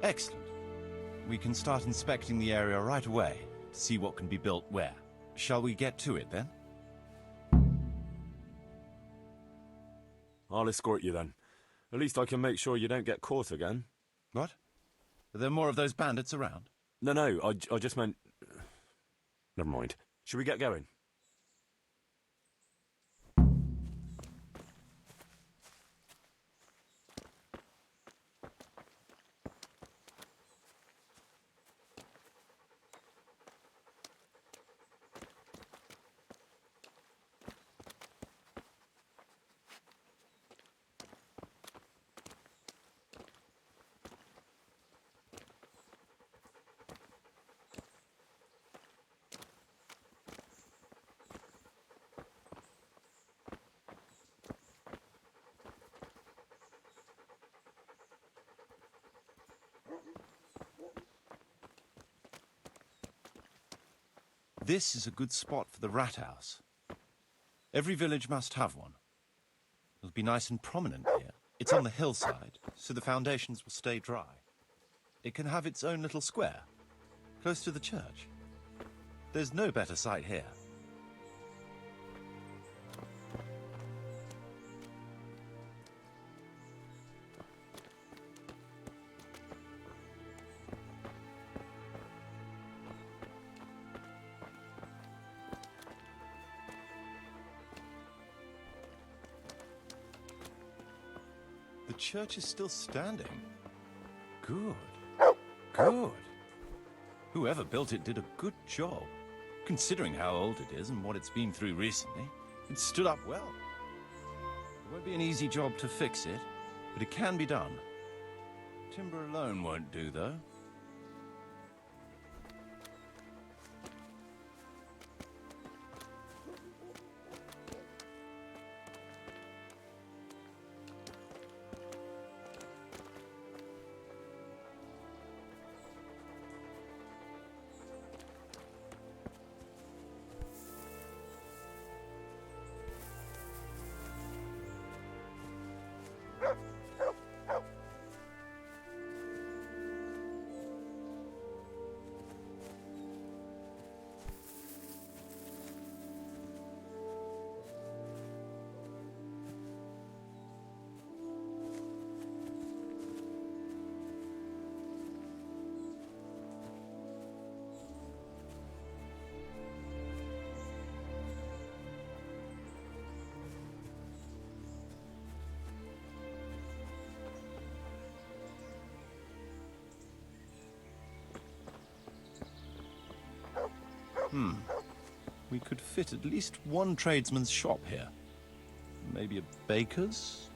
Excellent. We can start inspecting the area right away to see what can be built where. Shall we get to it then? I'll escort you then. At least I can make sure you don't get caught again. What? Are there more of those bandits around? No, I just meant... Never mind. Should we get going? This is a good spot for the rat house. Every village must have one. It'll be nice and prominent here. It's on the hillside, so the foundations will stay dry. It can have its own little square, close to the church. There's no better site here. The church is still standing. Good. Good. Whoever built it did a good job. Considering how old it is and what it's been through recently, it stood up well. It won't be an easy job to fix it, but it can be done. Timber alone won't do, though. We could fit at least one tradesman's shop here. Maybe a baker's?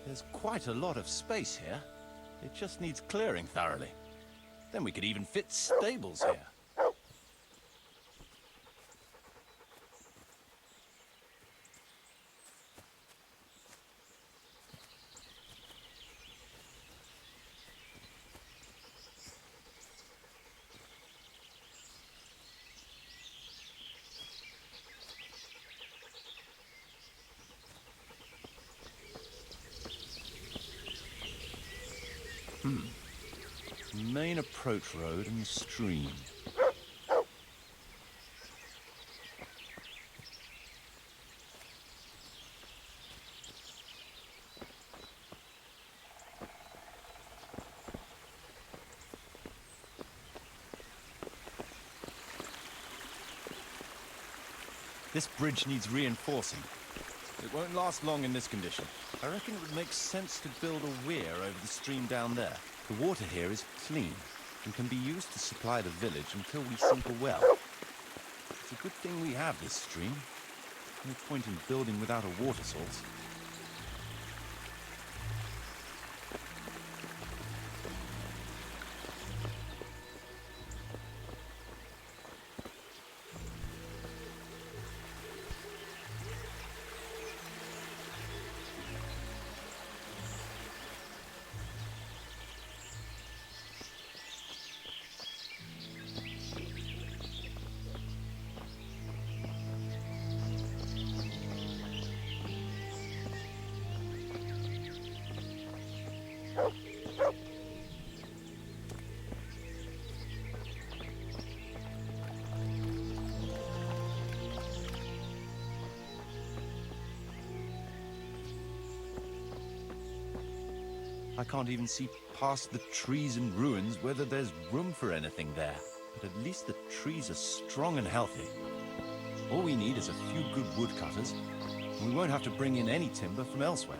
There's quite a lot of space here. It just needs clearing thoroughly. Then we could even fit stables here. Main approach road and the stream. This bridge needs reinforcing. It won't last long in this condition. I reckon it would make sense to build a weir over the stream down there. The water here is clean and can be used to supply the village until we sink a well. It's a good thing we have this stream. No point in building without a water source. I can't even see past the trees and ruins whether there's room for anything there. But at least the trees are strong and healthy. All we need is a few good woodcutters, and we won't have to bring in any timber from elsewhere.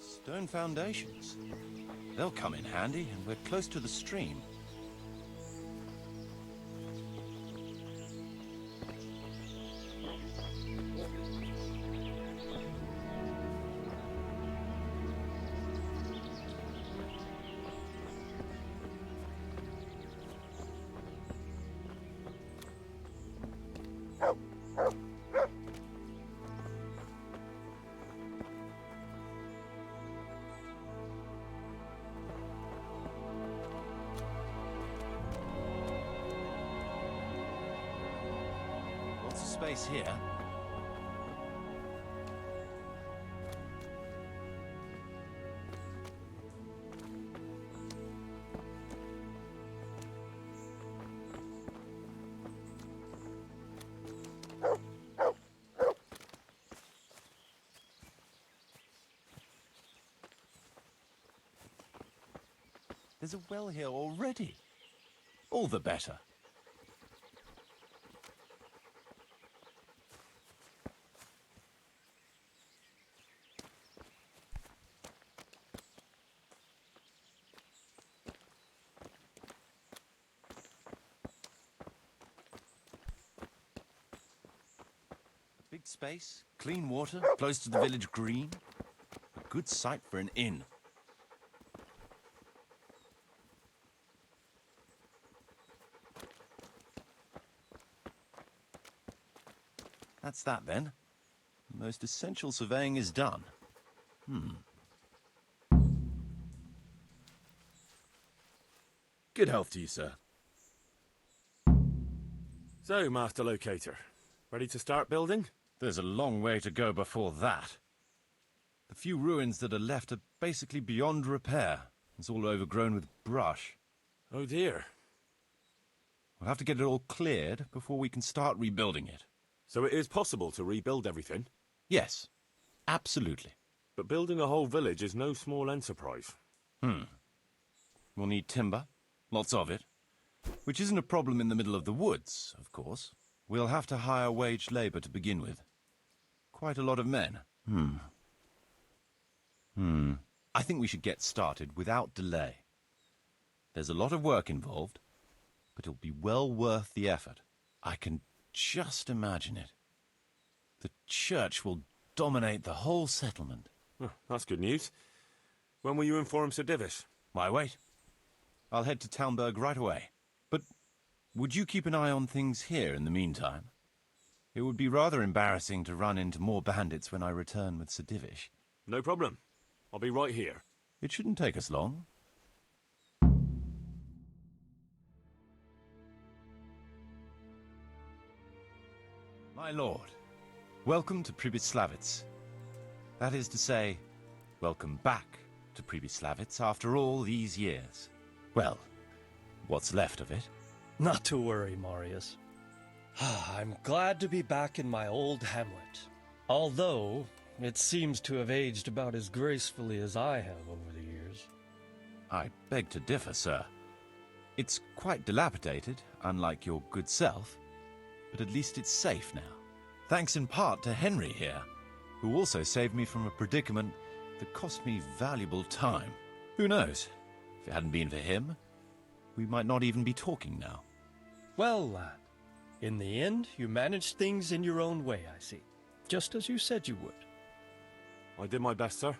Stone foundations. They'll come in handy, and we're close to the stream. Lots of space here. There's a well here already. All the better. Big space, clean water, close to the village green. A good site for an inn. That's that then. The most essential surveying is done. Good health to you, sir. So, Master Locator, ready to start building? There's a long way to go before that. The few ruins that are left are basically beyond repair. It's all overgrown with brush. Oh dear. We'll have to get it all cleared before we can start rebuilding it. So it is possible to rebuild everything? Yes, absolutely. But building a whole village is no small enterprise. We'll need timber, lots of it, which isn't a problem in the middle of the woods, of course. We'll have to hire wage labor to begin with. Quite a lot of men. I think we should get started without delay. There's a lot of work involved, but it'll be well worth the effort. I can just imagine it. The church will dominate the whole settlement. Oh, that's good news. When will you inform Sir Divish? Why wait? I'll head to Talmberg right away. But would you keep an eye on things here in the meantime? It would be rather embarrassing to run into more bandits when I return with Sir Divish. No problem. I'll be right here. It shouldn't take us long. My lord, welcome to Pribyslavitz. That is to say, welcome back to Pribyslavitz after all these years. Well, what's left of it. Not to worry, Marius. I'm glad to be back in my old hamlet. Although, it seems to have aged about as gracefully as I have over the years. I beg to differ, sir. It's quite dilapidated, unlike your good self, but at least it's safe now. Thanks in part to Henry here, who also saved me from a predicament that cost me valuable time. Who knows? If it hadn't been for him, we might not even be talking now. Well, lad, in the end, you managed things in your own way, I see. Just as you said you would. I did my best, sir.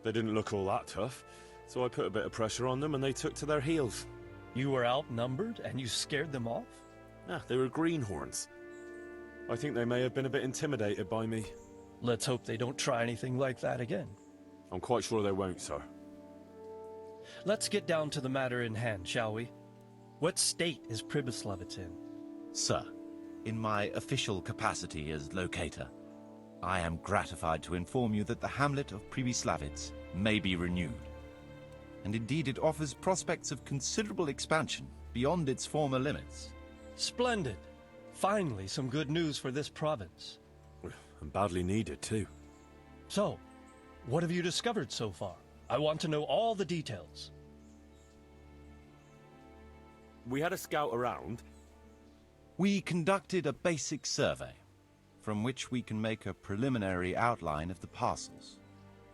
They didn't look all that tough, so I put a bit of pressure on them and they took to their heels. You were outnumbered and you scared them off? Ah, they were greenhorns. I think they may have been a bit intimidated by me. Let's hope they don't try anything like that again. I'm quite sure they won't, sir. Let's get down to the matter in hand, shall we? What state is Pribyslavitz in? Sir, in my official capacity as locator, I am gratified to inform you that the hamlet of Pribyslavitz may be renewed. And indeed it offers prospects of considerable expansion beyond its former limits. Splendid. Finally, some good news for this province. And badly needed, too. So, what have you discovered so far? I want to know all the details. We had a scout around. We conducted a basic survey, from which we can make a preliminary outline of the parcels.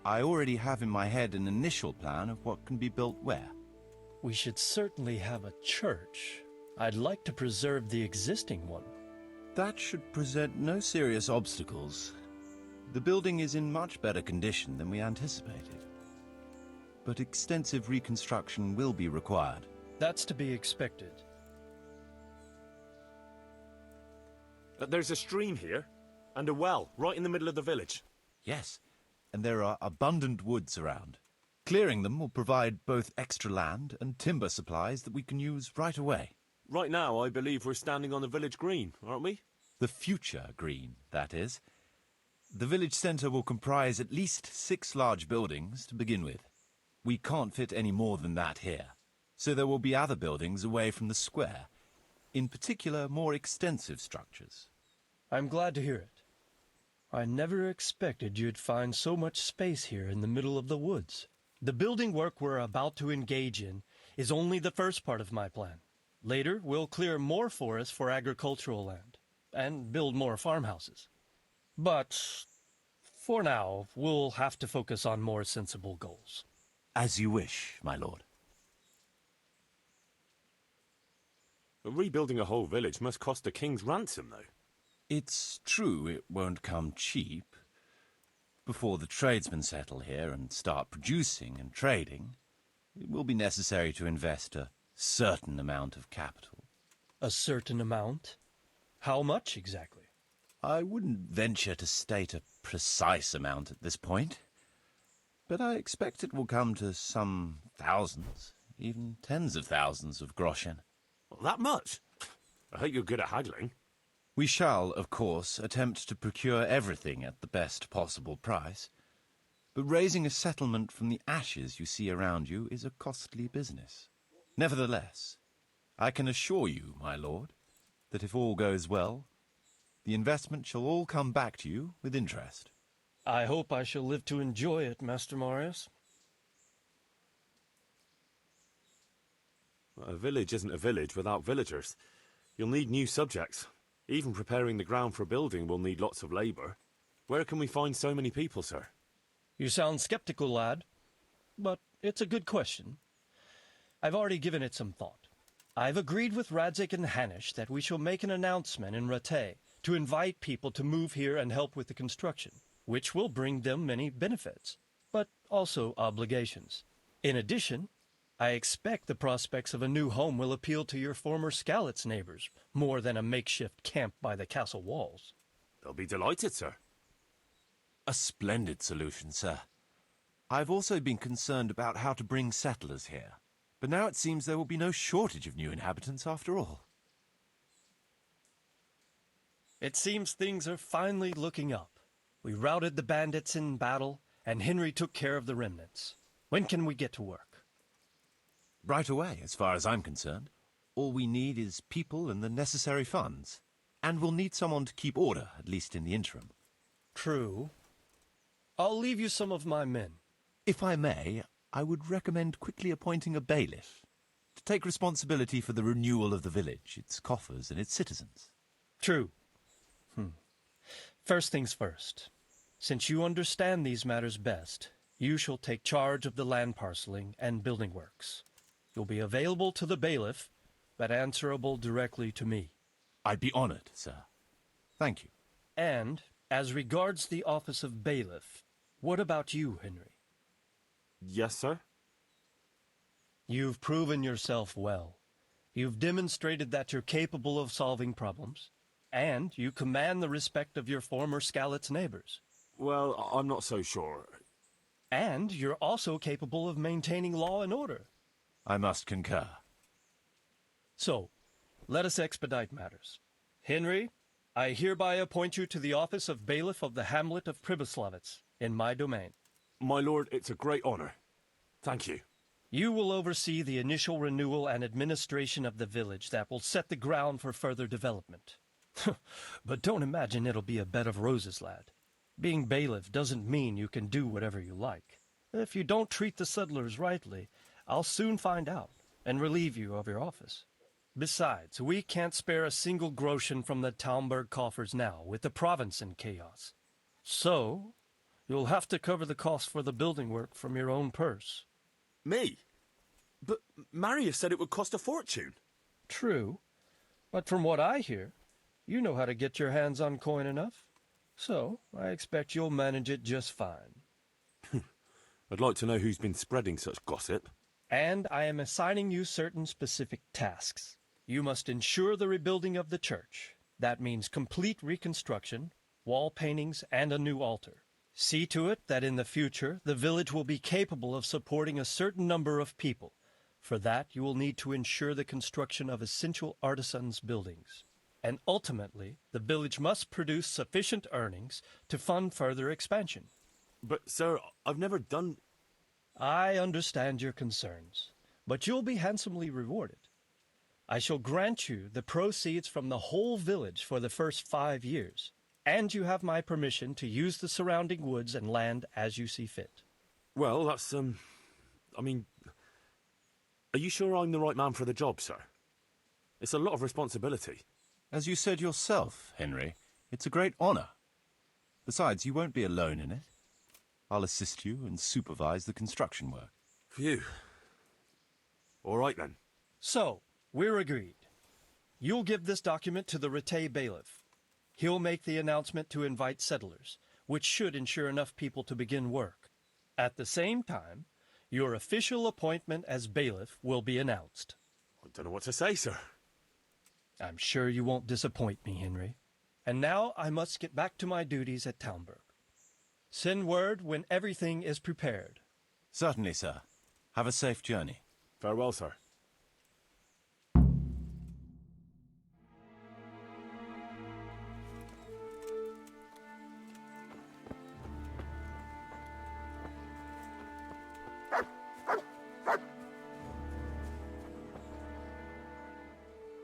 I already have in my head an initial plan of what can be built where. We should certainly have a church. I'd like to preserve the existing one. That should present no serious obstacles. The building is in much better condition than we anticipated. But extensive reconstruction will be required. That's to be expected. There's a stream here, and a well, right in the middle of the village. Yes, and there are abundant woods around. Clearing them will provide both extra land and timber supplies that we can use right away. Right now, I believe we're standing on the village green, aren't we? The future green, that is. The village centre will comprise at least 6 large buildings to begin with. We can't fit any more than that here, so there will be other buildings away from the square, in particular more extensive structures. I'm glad to hear it. I never expected you'd find so much space here in the middle of the woods. The building work we're about to engage in is only the first part of my plan. Later, we'll clear more forest for agricultural land and build more farmhouses. But for now, we'll have to focus on more sensible goals. As you wish, my lord. Rebuilding a whole village must cost a king's ransom, though. It's true it won't come cheap. Before the tradesmen settle here and start producing and trading, it will be necessary to invest a certain amount of capital. A certain amount? How much exactly? I wouldn't venture to state a precise amount at this point, but I expect it will come to some thousands, even tens of thousands of groschen. Well, that much? I hope you're good at haggling. We shall, of course, attempt to procure everything at the best possible price, but raising a settlement from the ashes you see around you is a costly business. Nevertheless, I can assure you, my lord, that if all goes well, the investment shall all come back to you with interest. I hope I shall live to enjoy it, Master Marius. A village isn't a village without villagers. You'll need new subjects. Even preparing the ground for building will need lots of labour. Where can we find so many people, sir? You sound skeptical, lad, but it's a good question. I've already given it some thought. I've agreed with Radzik and Hanish that we shall make an announcement in Rattay to invite people to move here and help with the construction, which will bring them many benefits, but also obligations. In addition, I expect the prospects of a new home will appeal to your former Skalitz neighbors more than a makeshift camp by the castle walls. They'll be delighted, sir. A splendid solution, sir. I've also been concerned about how to bring settlers here, but now it seems there will be no shortage of new inhabitants after all. It seems things are finally looking up. We routed the bandits in battle, and Henry took care of the remnants. When can we get to work? Right away, as far as I'm concerned. All we need is people and the necessary funds. And we'll need someone to keep order, at least in the interim. True. I'll leave you some of my men. If I may, I would recommend quickly appointing a bailiff to take responsibility for the renewal of the village, its coffers and its citizens. True. First things first. Since you understand these matters best, you shall take charge of the land parceling and building works. You'll be available to the bailiff, but answerable directly to me. I'd be honored, sir. Thank you. And, as regards the office of bailiff, what about you, Henry? Yes, sir? You've proven yourself well. You've demonstrated that you're capable of solving problems, and you command the respect of your former Skalitz neighbors. Well, I'm not so sure. And you're also capable of maintaining law and order. I must concur. So, let us expedite matters. Henry, I hereby appoint you to the office of bailiff of the hamlet of Pribyslavitz, in my domain. My lord, it's a great honor. Thank you. You will oversee the initial renewal and administration of the village that will set the ground for further development. But don't imagine it'll be a bed of roses, lad. Being bailiff doesn't mean you can do whatever you like. If you don't treat the settlers rightly, I'll soon find out and relieve you of your office. Besides, we can't spare a single groschen from the Talmberg coffers now, with the province in chaos. So, you'll have to cover the cost for the building work from your own purse. Me? But Marius said it would cost a fortune. True, but from what I hear, you know how to get your hands on coin enough. So, I expect you'll manage it just fine. I'd like to know who's been spreading such gossip. And I am assigning you certain specific tasks. You must ensure the rebuilding of the church. That means complete reconstruction, wall paintings, and a new altar. See to it that in the future, the village will be capable of supporting a certain number of people. For that, you will need to ensure the construction of essential artisans' buildings. And ultimately, the village must produce sufficient earnings to fund further expansion. But, sir, I've never done... I understand your concerns, but you'll be handsomely rewarded. I shall grant you the proceeds from the whole village for the first 5 years, and you have my permission to use the surrounding woods and land as you see fit. Well, that's, I mean... Are you sure I'm the right man for the job, sir? It's a lot of responsibility. As you said yourself, Henry, it's a great honor. Besides, you won't be alone in it. I'll assist you and supervise the construction work. Phew. All right, then. So, we're agreed. You'll give this document to the Rattay bailiff. He'll make the announcement to invite settlers, which should ensure enough people to begin work. At the same time, your official appointment as bailiff will be announced. I don't know what to say, sir. I'm sure you won't disappoint me, Henry. And now I must get back to my duties at Talmberg. Send word when everything is prepared. Certainly, sir. Have a safe journey. Farewell, sir.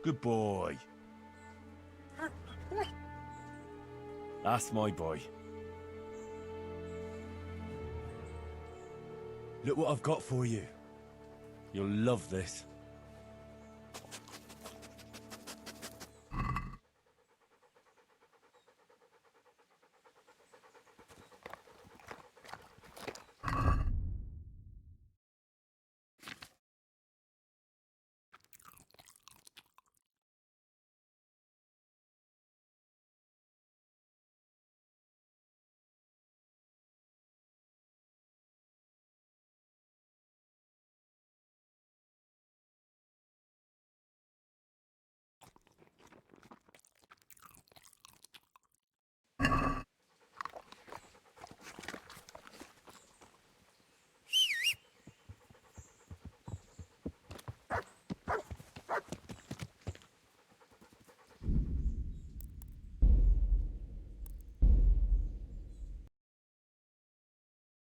Good boy. That's my boy. Look what I've got for you. You'll love this.